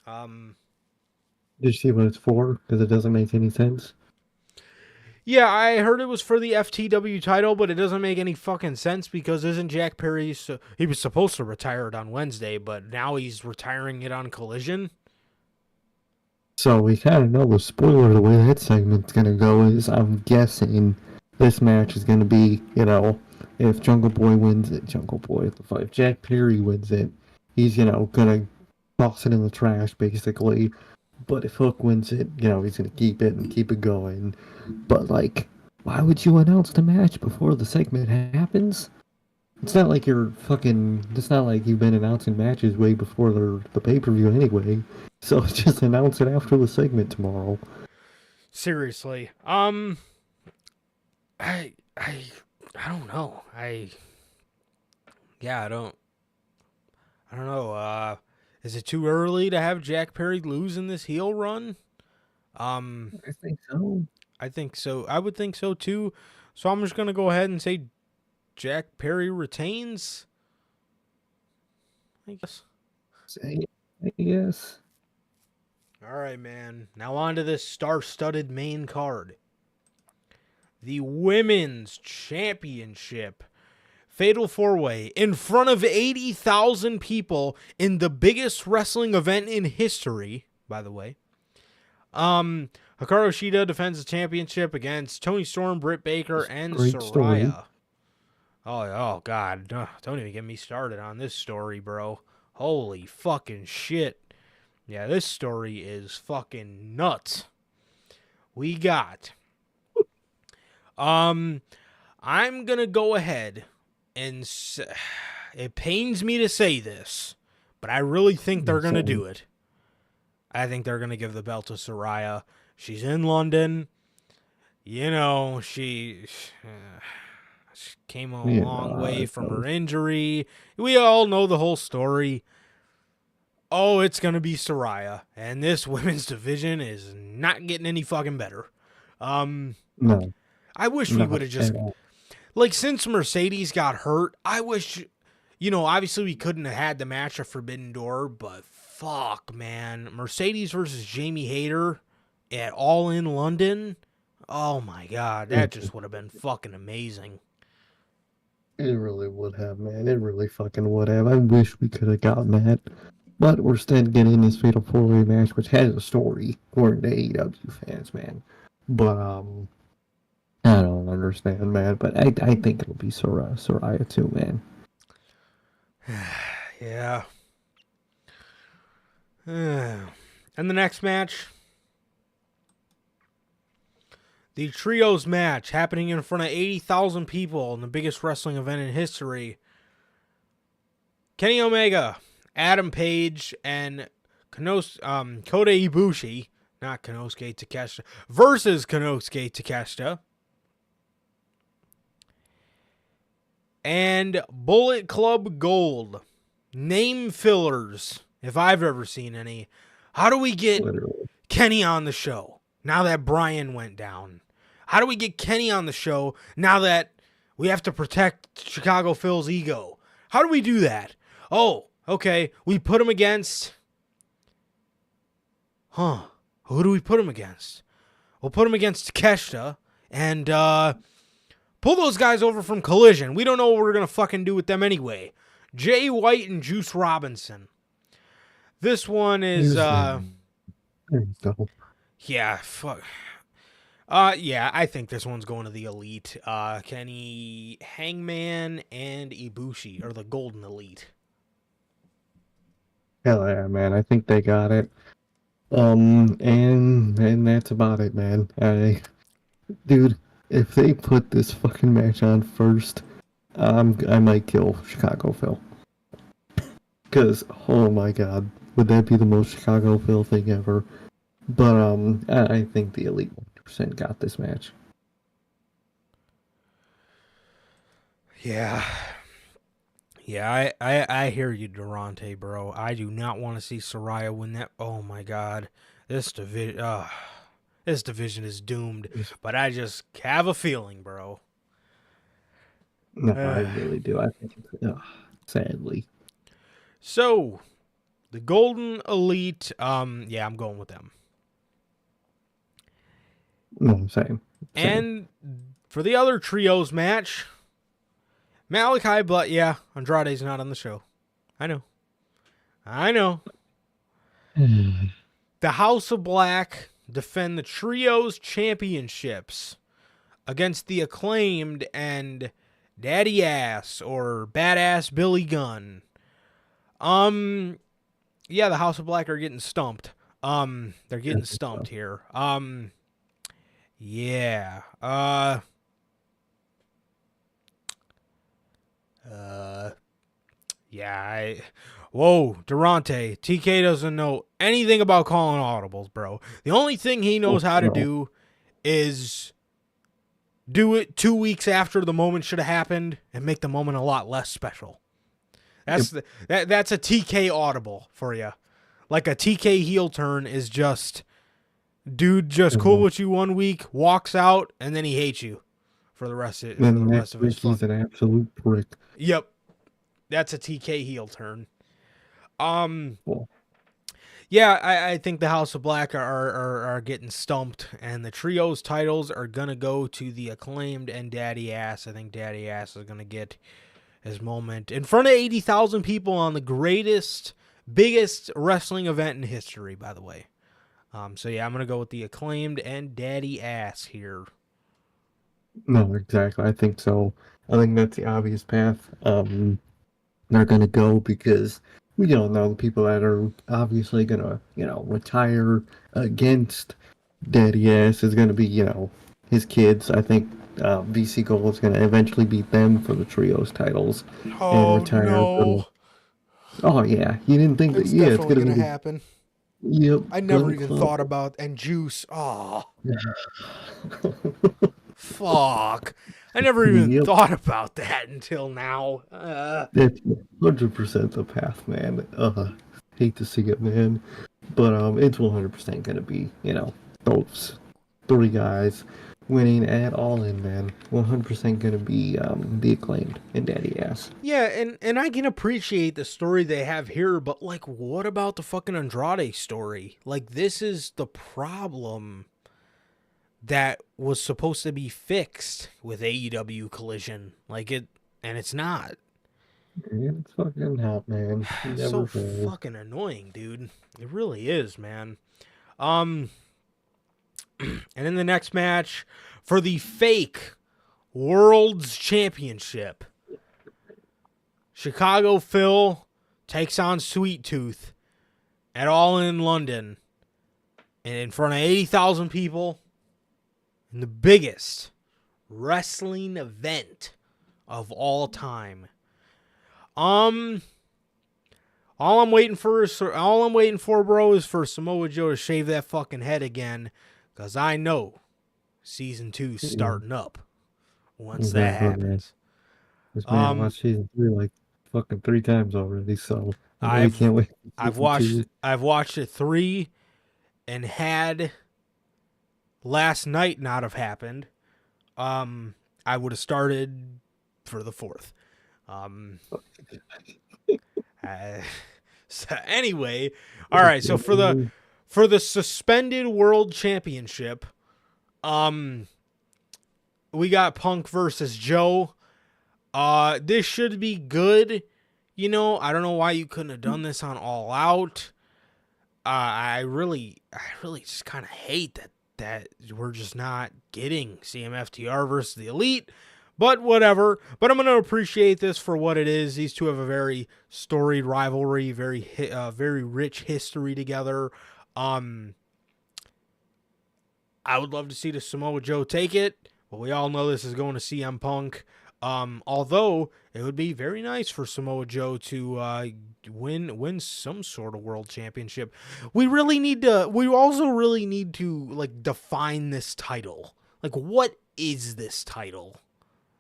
Did you see what it's for? Because it doesn't make any sense. Yeah, I heard it was for the FTW title, but it doesn't make any fucking sense because isn't Jack Perry? He was supposed to retire it on Wednesday, but now he's retiring it on Collision. So we kind of know the spoiler the way that segment's gonna go is I'm guessing this match is gonna be, if Jungle Boy wins it, Jungle Boy, if Jack Perry wins it, he's, gonna toss it in the trash basically. But if Hook wins it, he's gonna keep it and keep it going. But like, why would you announce the match before the segment happens? It's not like you're fucking. It's not like you've been announcing matches way before the pay per view anyway. So just announce it after the segment tomorrow. Seriously, I I don't know. Yeah, I don't know. Is it too early to have Jack Perry lose in this heel run? Um, I think so. I think so. I would think so too. So I'm just gonna go ahead and say Jack Perry retains. I guess. Say yes. All right, man. Now on to this star-studded main card. The Women's Championship. Fatal 4-Way in front of 80,000 people in the biggest wrestling event in history, by the way. Hikaru Shida defends the championship against Toni Storm, Britt Baker, and Great story. Saraya. Oh, God. Don't even get me started on this story, bro. Holy fucking shit. Yeah, this story is fucking nuts. We got... I'm gonna go ahead and it pains me to say this, but I really think they're gonna do it. I think they're gonna give the belt to Saraya. She's in London. she came a Yeah, long way I from know. her injury. We all know the whole story. Oh, it's going to be Soraya. And this women's division is not getting any fucking better. Um, No, I wish we would not have just, at all. like, since Mercedes got hurt, I wish, obviously we couldn't have had the match at Forbidden Door, but fuck, man. Mercedes versus Jamie Hayter at All In London. Oh my god, that It, just would have been fucking amazing. it really would have, man. It really fucking would have. I wish we could have gotten that. But we're still getting this Fatal 4-Way match, which has a story for the AEW fans, man. But, I don't understand, man. But I think it'll be Soraya too, man. Yeah. And the next match, the Trios match happening in front of 80,000 people in the biggest wrestling event in history. Kenny Omega, Adam Page, and Kota Ibushi, not Konosuke Takeshita, versus Konosuke Takeshita. And Bullet Club Gold. Name fillers, if I've ever seen any. How do we get Literally. Kenny on the show now that Brian went down? How do we get Kenny on the show now that we have to protect Chicago Phil's ego? How do we do that? Oh, okay. We put him against. Who do we put him against? We'll put him against Takeshita and pull those guys over from Collision. We don't know what we're going to fucking do with them anyway. Jay White and Juice Robinson. This one is, There you go. yeah, fuck. Yeah, I think this one's going to the Elite. Kenny, Hangman, and Ibushi, or the Golden Elite. Hell yeah, man. I think they got it. And that's about it, man. Dude, if they put this fucking match on first, I might kill Chicago Phil. Cause oh my god, would that be the most Chicago Phil thing ever? But I think the Elite 1% got this match. Yeah. Yeah, I hear you, Durante, bro. I do not want to see Soraya win that. Oh my god. This division this division is doomed. But I just have a feeling, bro. No, I really do. I think sadly. So, the Golden Elite, yeah, I'm going with them. No, same. And for the other trios match, Malachi Black, yeah, Andrade's not on the show. I know. The House of Black defend the trios championships against the Acclaimed and Daddy Ass or Badass Billy Gunn. Yeah, the House of Black are getting stumped. They're getting stumped here. Yeah. Yeah, Whoa, Durante. TK doesn't know anything about calling audibles, bro. The only thing he knows how to do is do it 2 weeks after the moment should have happened and make the moment a lot less special. That's that's a TK audible for you. Like a TK heel turn is just dude just cool with you 1 week, walks out, and then he hates you for the rest of his He's an absolute prick. Yep. That's a TK heel turn. Yeah, I think the House of Black are getting stumped, and the trios titles are gonna go to the Acclaimed and Daddy Ass. I think Daddy Ass is gonna get his moment in front of 80,000 people on the biggest wrestling event in history, by the way. So yeah, I'm gonna go with the Acclaimed and Daddy Ass here. No, exactly. I think so. I think that's the obvious path. They're gonna go because we don't know the people that are obviously gonna, retire against Daddy Ass is gonna be, his kids. I think VC Gold is gonna eventually beat them for the trios titles and retire. No. Oh yeah, you didn't think that? It's Yeah, it's definitely gonna gonna be. happen. Yep, I never Gun even Club. thought about and Juice. Oh, fuck. I never even Yep, thought about that until now. that's 100% the path, man. Hate to see it, man, but it's 100% gonna be, those three guys winning at All In, man. 100% gonna be the Acclaimed and Daddy Ass. Yeah, and I can appreciate the story they have here, but like, what about the fucking Andrade story? Like, this is the problem that was supposed to be fixed with AEW Collision. Like it, and it's not. It's fucking hot, man. So Never fails. fucking annoying, dude. It really is, man. Um, and in the next match for the fake World's Championship, Chicago Phil takes on Sweet Tooth at All In London, and in front of 80,000 people, in the biggest wrestling event of all time. Um, all I'm waiting for, bro, is for Samoa Joe to shave that fucking head again, cause I know season 2's starting up once that Exactly, man. happens. This man Um, watched season 3 like fucking 3 times already, so I know he I've can't wait for I've season watched 2. I've watched it 3, and had last night not have happened, I would have started for the 4th. Um, so anyway, all right. So for the suspended world championship, we got Punk versus Joe. This should be good. I don't know why you couldn't have done this on All Out. I really just kind of hate that we're just not getting CMFTR versus the Elite. But whatever. But I'm going to appreciate this for what it is. These two have a very storied rivalry, very rich history together. I would love to see the Samoa Joe take it, but we all know this is going to CM Punk. Although it would be very nice for Samoa Joe to win some sort of world championship. We also really need to like define this title. Like, what is this title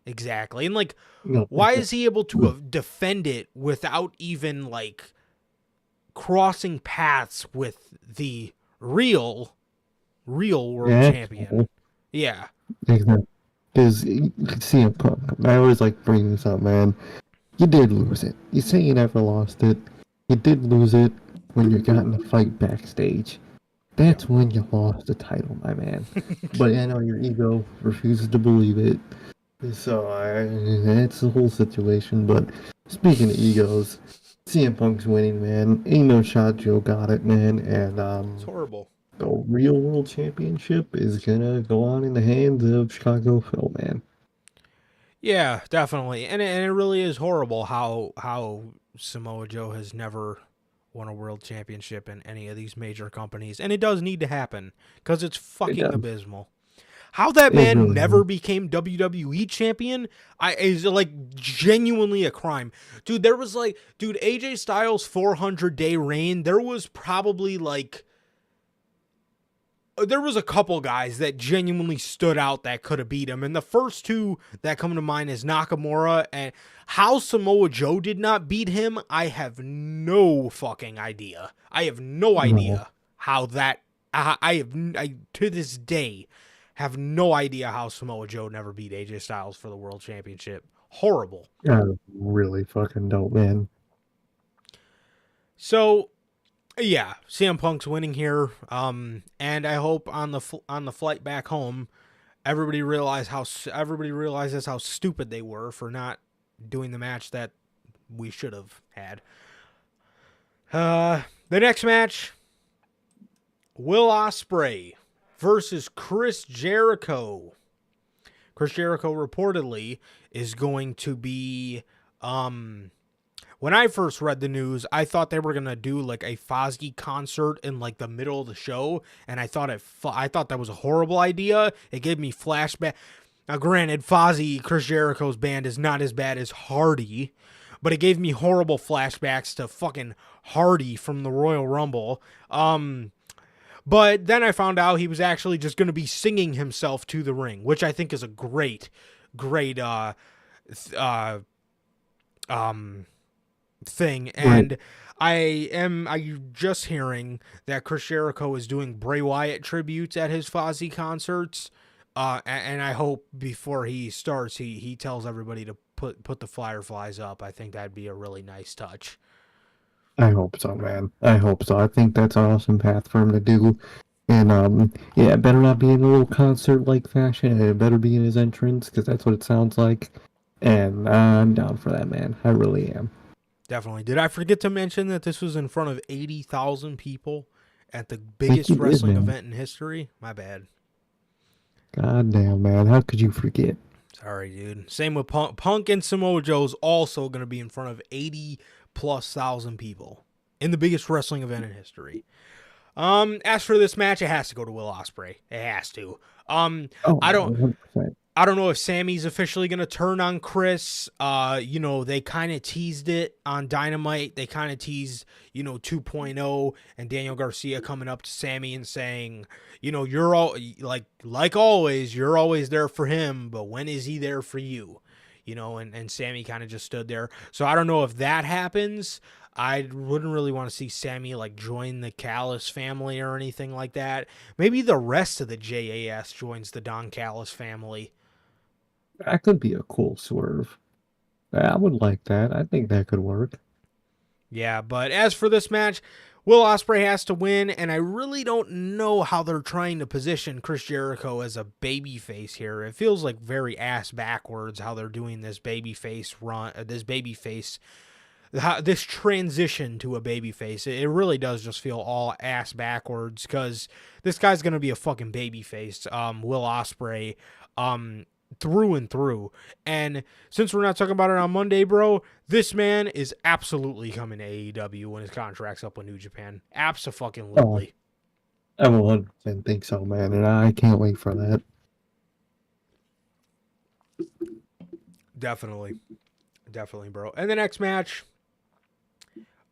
exactly? And like, No, why is he able to defend it without even like crossing paths with the real world champion? Yeah. exactly. Because you can see a Punk. I always like bringing this up, man. You did lose it. You say you never lost it. You did lose it when you got in a fight backstage. Yeah. That's when you lost the title, my man. But I know your ego refuses to believe it. So that's the whole situation. But speaking of egos, CM Punk's winning, man. Ain't no shot Joe got it, man. And It's horrible. the real world championship is gonna go on in the hands of Chicago Phil, man. Yeah, definitely. And it really is horrible how Samoa Joe has never won a world championship in any of these major companies. And it does need to happen because it's It fucking does. abysmal. How that It man really never is. became WWE champion is like genuinely a crime. Dude, AJ Styles' 400-day reign, there was probably like there was a couple guys that genuinely stood out that could have beat him. And the first two that come to mind is Nakamura, and how Samoa Joe did not beat him, I have no fucking idea. I have no No. idea how that I to this day have no idea how Samoa Joe never beat AJ Styles for the world championship. Horrible. Really fucking dope, man. So yeah, CM Punk's winning here. And I hope on the flight back home, everybody realizes how stupid they were for not doing the match that we should have had. The next match, Will Ospreay versus Chris Jericho. Chris Jericho reportedly is going to be when I first read the news, I thought they were going to do like a Fozzy concert in like the middle of the show, and I thought that was a horrible idea. It gave me flashback. Now granted, Fozzy, Chris Jericho's band, is not as bad as Hardy, but it gave me horrible flashbacks to fucking Hardy from the Royal Rumble. But then I found out he was actually just going to be singing himself to the ring, which I think is a great thing. Right. And I just hearing that Chris Jericho is doing Bray Wyatt tributes at his Fozzy concerts. And I hope before he starts, he tells everybody to put the Fireflies up. I think that'd be a really nice touch. I hope so, man. I hope so. I think that's an awesome path for him to do. And yeah, it better not be in a little concert-like fashion. It better be in his entrance, because that's what it sounds like. And I'm down for that, man. I really am. Definitely. Did I forget to mention that this was in front of 80,000 people at the I think biggest you did, wrestling man. event in history? My bad. God damn, man. How could you forget? Sorry, dude. Same with Punk. Punk and Samoa Joe's also going to be in front of 80 plus thousand people in the biggest wrestling event in history. As for this match, it has to go to Will Ospreay. It has to. Oh, I don't 100%. I don't know if Sammy's officially going to turn on Chris. They kind of teased it on Dynamite. They kind of teased, 2.0 and Daniel Garcia coming up to Sammy and saying, you're all like always, you're always there for him, but when is he there for you? And Sammy kind of just stood there. So I don't know if that happens. I wouldn't really want to see Sammy join the Callis family or anything like that. Maybe the rest of the JAS joins the Don Callis family. That could be a cool swerve. I would like that. I think that could work. Yeah, but as for this match, Will Ospreay has to win, and I really don't know how they're trying to position Chris Jericho as a babyface here. It feels like very ass backwards how they're doing this babyface run, this transition to a babyface. It really does just feel all ass backwards because this guy's gonna be a fucking babyface, Will Ospreay, through and through. And since we're not talking about it on Monday, bro, this man is absolutely coming to AEW when his contract's up with New Japan. Oh, Abso-fucking-lutely. I 100% think so, man, and I can't wait for that. Definitely, bro. And the next match,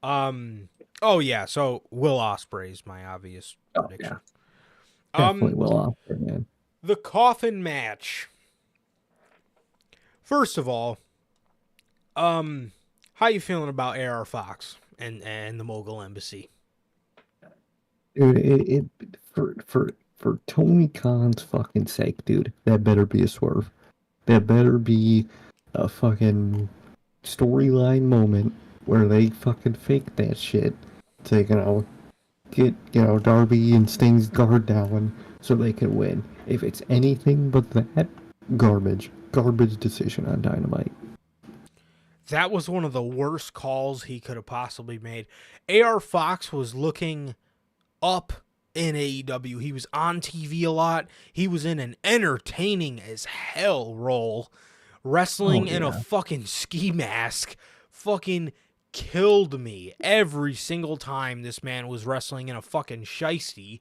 oh yeah, so Will Ospreay's my obvious Oh, prediction. yeah. Definitely Will Ospreay, man. The coffin match. First of all, how you feeling about AR Fox and the Mogul Embassy? Dude, for Tony Khan's fucking sake, dude, that better be a swerve. That better be a fucking storyline moment where they fucking fake that shit to, get, Darby and Sting's guard down so they can win. If it's anything but that, garbage. Garbage decision on Dynamite. That was one of the worst calls he could have possibly made. AR Fox was looking up in AEW. He was on TV a lot. He was in an entertaining as hell role. Wrestling in a fucking ski mask fucking killed me every single time this man was wrestling in a fucking shiesty.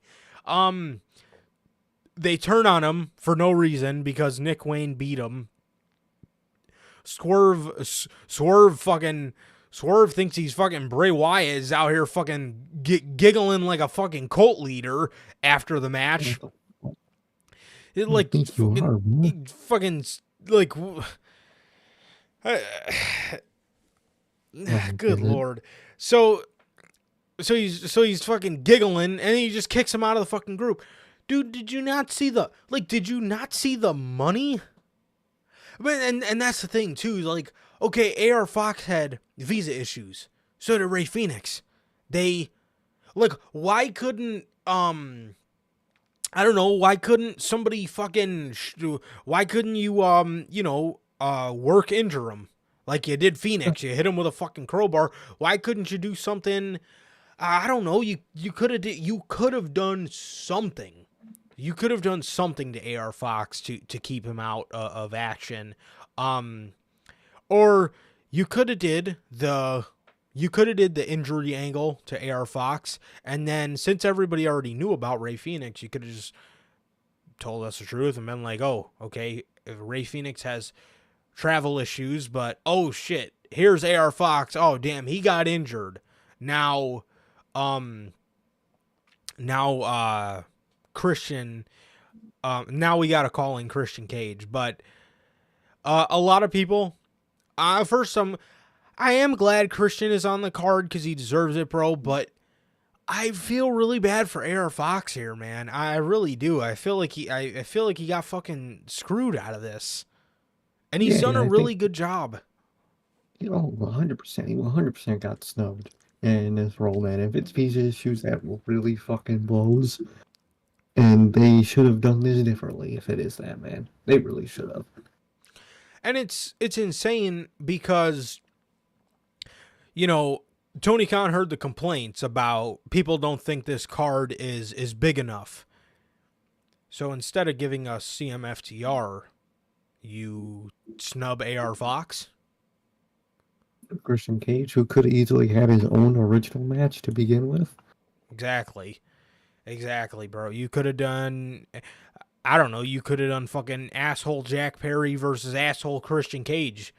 They turn on him for no reason because Nick Wayne beat him. Swerve thinks he's fucking Bray Wyatt, is out here fucking giggling like a fucking cult leader after the match. It I think you are, man. fucking good lord. So he's fucking giggling and he just kicks him out of the fucking group. Dude, did you not see the money? But and that's the thing too. Okay, AR Fox had visa issues. So did Ray Phoenix. They why couldn't I don't know, why couldn't somebody fucking why couldn't you work injure him like you did Phoenix? You hit him with a fucking crowbar. Why couldn't you do something? I don't know. You could have done something. You could have done something to AR Fox to keep him out of action. Or you could have did the injury angle to AR Fox, and then since everybody already knew about Ray Phoenix, you could have just told us the truth and been like, oh, okay, if Ray Phoenix has travel issues, but oh shit, here's AR Fox. Oh damn, he got injured. Now, um, now Christian. Now we got to call in Christian Cage, but a lot of people. First, I am glad Christian is on the card because he deserves it, bro. But I feel really bad for AR Fox here, man. I really do. I feel like I feel like he got fucking screwed out of this, and he's done Yeah, a I think really good job. 100%. He 100% got snubbed in this role, man. If it's Peach's shoes, that really fucking blows. And they should have done this differently if it is that, man. They really should have. And it's insane because you know Tony Khan heard the complaints about people don't think this card is big enough. So instead of giving us CMFTR, you snub AR Fox. Christian Cage, who could have easily had his own original match to begin with. Exactly, bro. You could have done, I don't know, you could have done fucking asshole Jack Perry versus asshole Christian Cage.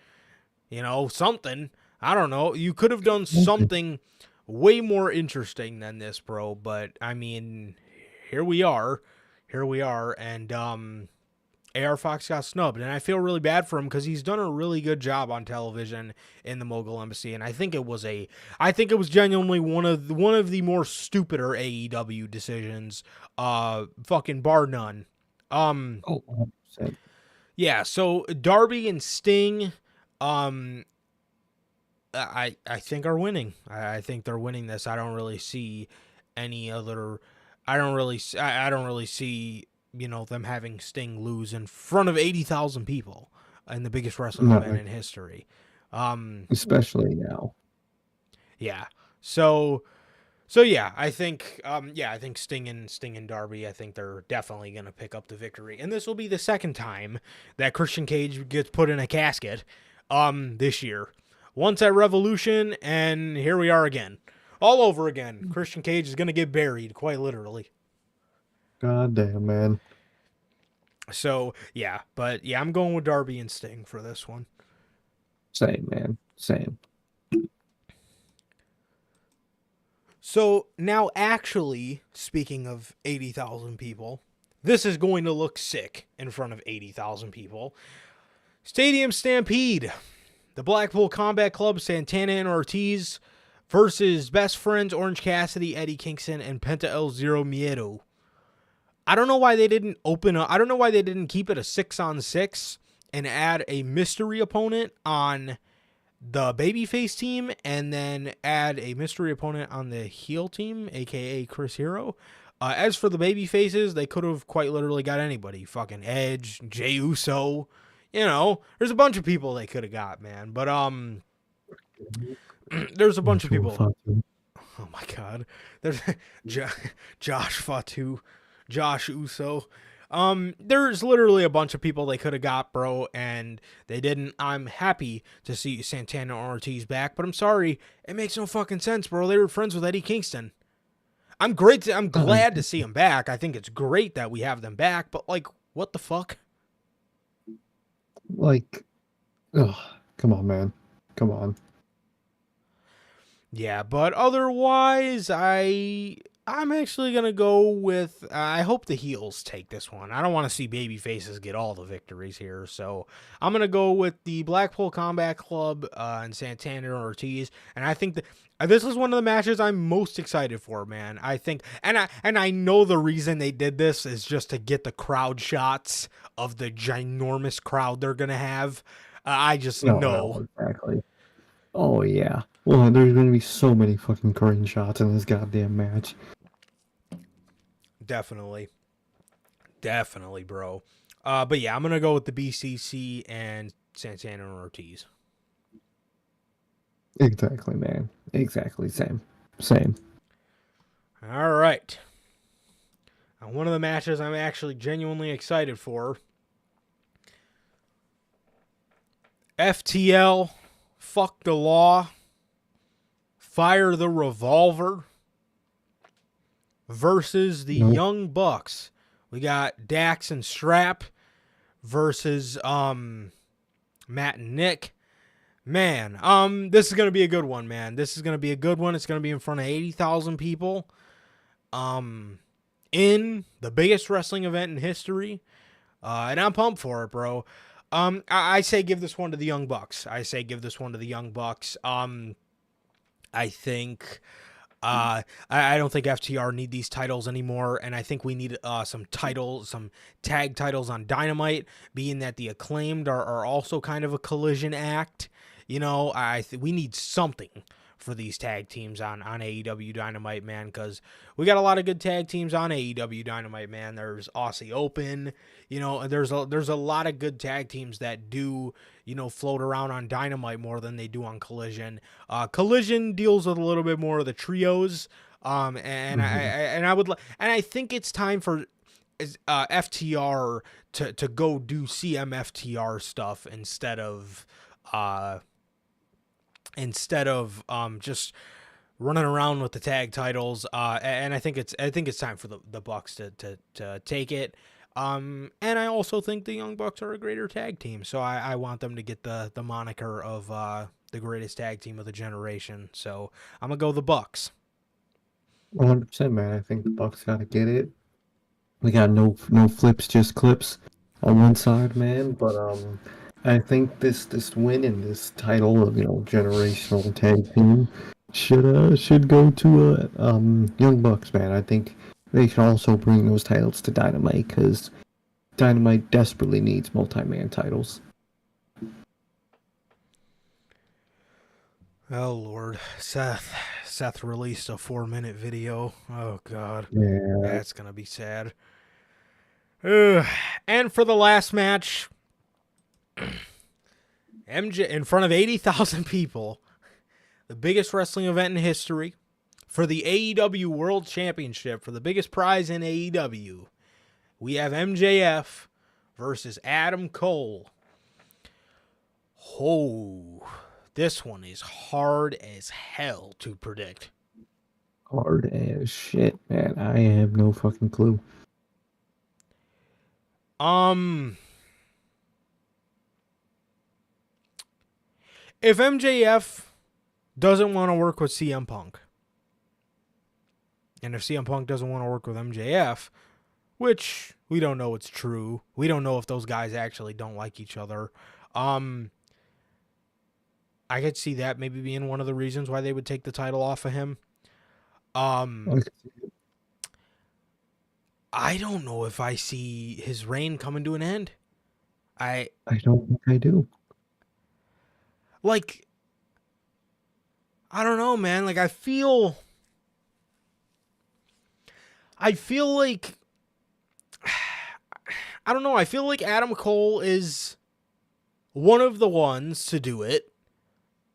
You know, something. I don't know. You could have done something way more interesting than this, bro. But I mean, here we are. And AR Fox got snubbed, and I feel really bad for him because he's done a really good job on television in the Mogul Embassy, and I think it was genuinely one of the more stupider AEW decisions, fucking bar none. Oh, 100%. Yeah. So Darby and Sting, I think are winning. I think they're winning this. I don't really see any other. I don't really see them having Sting lose in front of 80,000 people in the biggest wrestling event in history. Especially now. Yeah. So yeah, I think Sting and Darby, I think they're definitely going to pick up the victory. And this will be the second time that Christian Cage gets put in a casket this year. Once at Revolution, and here we are again. All over again. Christian Cage is going to get buried, quite literally. God damn, man. So, yeah. But, yeah, I'm going with Darby and Sting for this one. Same, man. Same. So, now actually, speaking of 80,000 people, this is going to look sick in front of 80,000 people. Stadium Stampede. The Blackpool Combat Club, Santana and Ortiz versus Best Friends, Orange Cassidy, Eddie Kingston, and Penta El Zero Miedo. I don't know why they didn't open up. I don't know why they didn't keep it a 6-on-6 and add a mystery opponent on the babyface team and then add a mystery opponent on the heel team, aka Chris Hero. As for the babyfaces, they could have quite literally got anybody. Fucking Edge, Jey Uso. There's a bunch of people they could have got, man. But there's a bunch of people. Oh my god, there's Josh Fatu, Josh Uso. There's literally a bunch of people they could have got, bro, and they didn't. I'm happy to see Santana and Ortiz back, but I'm sorry, it makes no fucking sense, bro. They were friends with Eddie Kingston. I'm glad to see them back. I think it's great that we have them back, but like, what the fuck? Like, oh, come on, man. Come on. Yeah, but otherwise, I'm actually going to go with, I hope the heels take this one. I don't want to see baby faces get all the victories here. So I'm going to go with the Blackpool Combat Club and Santana and Ortiz. And I think that this is one of the matches I'm most excited for, man. I think, and I know the reason they did this is just to get the crowd shots of the ginormous crowd they're going to have. I just know. No, exactly. Oh, yeah. Well, there's going to be so many fucking curtain shots in this goddamn match. Definitely, bro. But yeah, I'm going to go with the BCC and Santana and Ortiz. Exactly, man. Exactly. Same. All right. Now, one of the matches I'm actually genuinely excited for. FTL, Fuck the Law, Fire the Revolver versus the Young Bucks. We got Dax and Strap versus Matt and Nick. Man, this is gonna be a good one, man. This is gonna be a good one. It's gonna be in front of 80,000 people. Um, in the biggest wrestling event in history. And I'm pumped for it, bro. I say give this one to the Young Bucks. I say give this one to the Young Bucks. I think I don't think FTR need these titles anymore, and I think we need some tag titles on Dynamite, being that the Acclaimed are also kind of a collision act. You know, we need something for these tag teams on AEW Dynamite, man, because we got a lot of good tag teams on AEW Dynamite, man. There's Aussie Open, you know, there's a lot of good tag teams that do, you know, float around on Dynamite more than they do on Collision. Collision deals with a little bit more of the trios, and Hmm. I think it's time for FTR to go do CMFTR stuff uh instead of just running around with the tag titles. And I think it's time for the Bucks to take it. And I also think the Young Bucks are a greater tag team, so I want them to get the moniker of the greatest tag team of the generation. So I'm gonna go the Bucks. 100%, man. I think the Bucks gotta get it. We got no flips, just clips on one side, man. But I think this win and this title of generational tag team should go to Young Bucks, man. I think they should also bring those titles to Dynamite because Dynamite desperately needs multi-man titles. Oh Lord, Seth released a 4-minute video. Oh God, Yeah, that's gonna be sad. Ugh. And for the last match, MJ in front of 80,000 people, the biggest wrestling event in history, for the AEW World Championship, for the biggest prize in AEW. We have MJF versus Adam Cole. Oh, this one is hard as hell to predict. hard as shit, man. I have no fucking clue. Um, if MJF doesn't want to work with CM Punk, and if CM Punk doesn't want to work with MJF, which we don't know it's true. We don't know if those guys actually don't like each other. Um, I could see that maybe being one of the reasons why they would take the title off of him. Um, Like, I don't know if I see his reign coming to an end. I I don't think I do. like I don't know, man. Like I feel like I don't know. I feel like Adam Cole is one of the ones to do it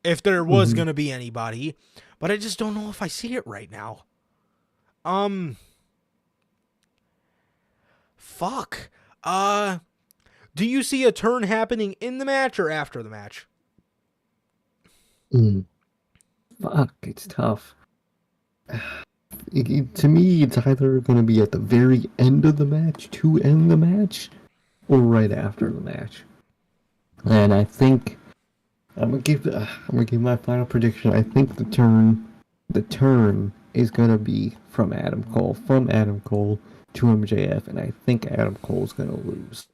if there was Hmm. going to be anybody, but I just don't know if I see it right now. Um fuck. Uh do you see a turn happening in the match or after the match? Mm, fuck, it's tough. To me, it's either going to be at the very end of the match to end the match, or right after the match. And I think I'm gonna give my final prediction. I think the turn is gonna be from Adam Cole to MJF, and I think Adam Cole's gonna lose.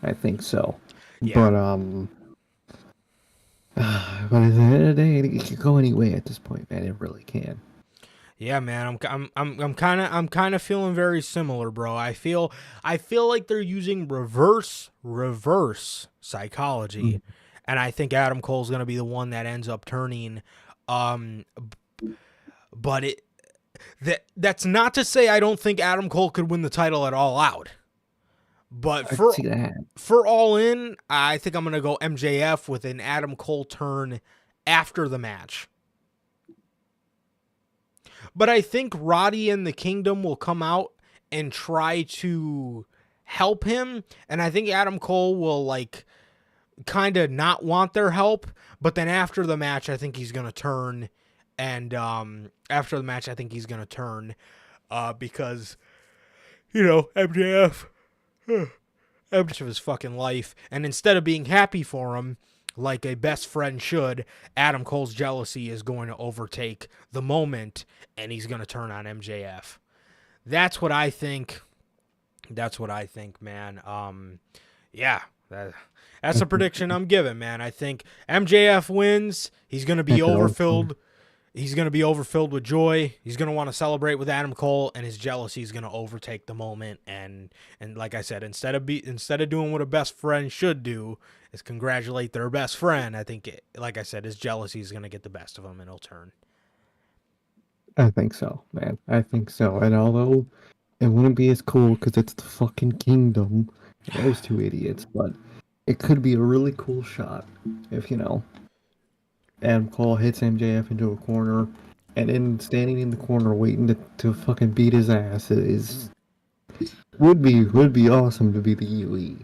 I think so. Yeah. But at the end of the day, it could go any way at this point, man. It really can. Yeah, man, I'm kind of feeling very similar, bro. I feel like they're using reverse psychology, Mm. and I think Adam Cole's gonna be the one that ends up turning. Um, but that's not to say I don't think Adam Cole could win the title at All Out. But I can see that. for All In, I think I'm gonna go MJF with an Adam Cole turn after the match. But I think Roddy and the Kingdom will come out and try to help him. And I think Adam Cole will, like, kind of not want their help. But then after the match, I think he's going to turn. And after the match, I think he's going to turn because, MJF of his fucking life. And instead of being happy for him, like a best friend should, Adam Cole's jealousy is going to overtake the moment and he's going to turn on MJF. That's what I think. That's what I think, man. Yeah, that's a prediction I'm giving, man. I think MJF wins. He's going to be Echo. overfilled. He's going to be overfilled with joy. He's going to want to celebrate with Adam Cole, and his jealousy is going to overtake the moment. And like I said, instead of doing what a best friend should do, is congratulate their best friend. I think, like I said, his jealousy is going to get the best of him, and he'll turn. I think so, man. I think so. And although it wouldn't be as cool because it's the fucking kingdom, and those two idiots, but it could be a really cool shot if, Adam Cole hits MJF into a corner, and then standing in the corner waiting to fucking beat his ass would be awesome to be the UE.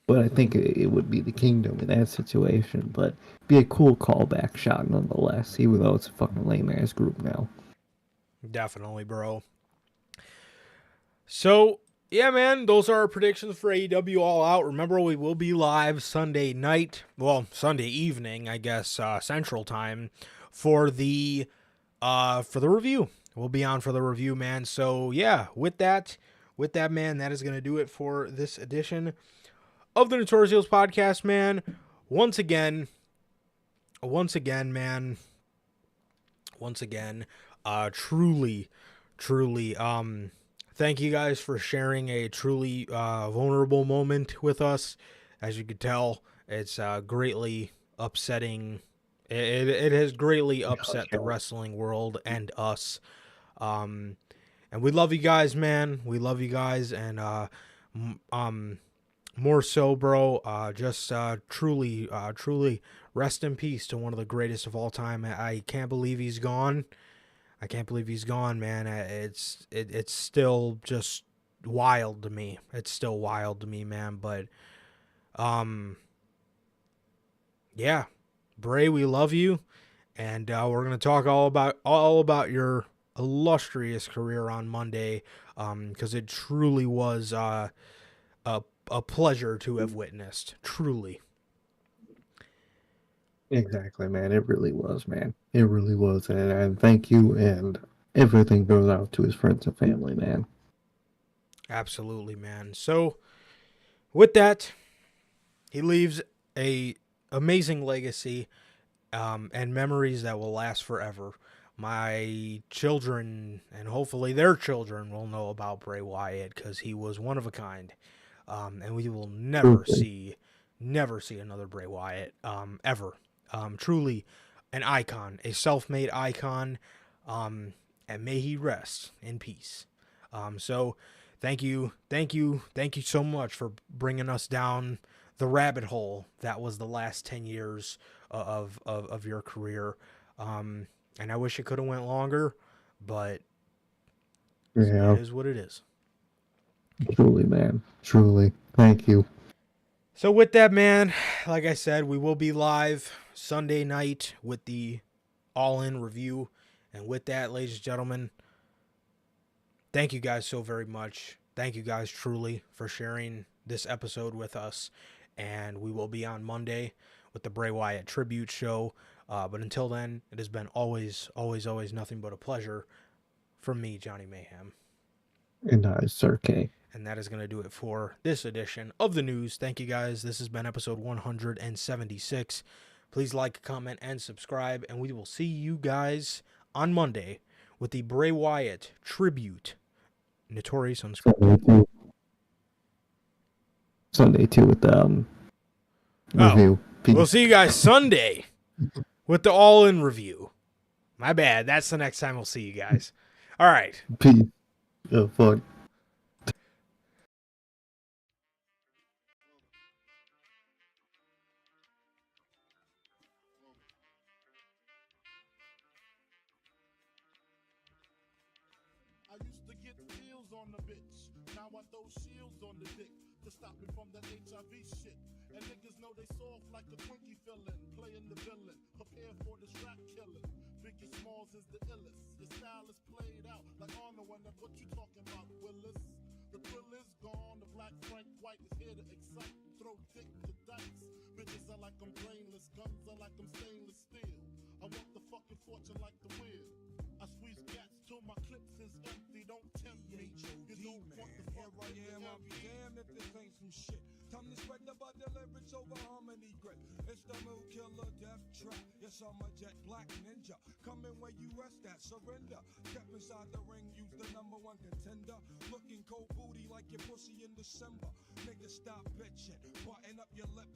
But I think it would be the kingdom in that situation. But be a cool callback shot nonetheless, even though it's a fucking lame ass group now. Definitely, bro. So, yeah, man, those are our predictions for AEW All Out. Remember, we will be live Sunday night, well, Sunday evening, I guess, Central Time, for the review. We'll be on for the review, man. So, yeah, with that, man, that is going to do it for this edition of the Notorious podcast, man. Once again, man. Truly, thank you guys for sharing a truly vulnerable moment with us. As you could tell, it's greatly upsetting. It has greatly upset the wrestling world and us. And we love you guys, man. We love you guys, and more so, bro. Just truly rest in peace to one of the greatest of all time. I can't believe he's gone. I can't believe he's gone, man. It's still just wild to me. It's still wild to me, man. But, yeah, Bray, we love you, and we're gonna talk all about your illustrious career on Monday, because it truly was a pleasure to have witnessed. Truly. Exactly, man. It really was, man. It really was. And thank you. And everything goes out to his friends and family, man. Absolutely, man. So, with that, he leaves a amazing legacy, and memories that will last forever. My children, and hopefully their children, will know about Bray Wyatt because he was one of a kind, and we will never see another Bray Wyatt, ever. Truly an icon, a self-made icon, and may he rest in peace. So thank you so much for bringing us down the rabbit hole that was the last 10 years of your career. And I wish it could have went longer, but Yeah, it is what it is. truly, man. Truly. Thank you. So with that, man, like I said, we will be live Sunday night with the All-In review. And with that, ladies and gentlemen, thank you guys so very much. Thank you guys truly for sharing this episode with us. And we will be on Monday with the Bray Wyatt tribute show. But until then, it has been always nothing but a pleasure from me, Johnny Mayhem. And Sir K. And that is going to do it for this edition of the news. Thank you guys. This has been episode 176. Please like, comment, and subscribe. And we will see you guys on Monday with the Bray Wyatt tribute. Notorious Unscripted. Sunday too with the review. We'll see you guys Sunday with the All-In review. My bad. That's the next time we'll see you guys. All right. Peace. Fuck. I used to get pills on the bitch. Now I throw shields on the dick to stop me from that HIV shit. And niggas know they soft like a Twinkie fillin', playing the villain, prepare for the strap killing. Biggie Smalls is the illest. Your style is played out like Arnold when what you talking about, Willis? The thrill is gone, the black Frank White is here to excite. throw dick to dice. Bitches are like I'm brainless, guns are like I'm stainless steel. I want the fucking fortune like the wheel. I squeeze gats till my clips is empty. Don't tempt me. You don't want the Here fuck I am, I'll be damned if this ain't some shit. Time to spread the butter lyrics over harmony grip. It's the mood killer death trap. Yes, I'm a jet black ninja. Coming where you rest at, surrender. Step inside the ring, use the #1 contender. Looking cold booty like your pussy in December. Nigga, stop bitching. Button up your lippin'.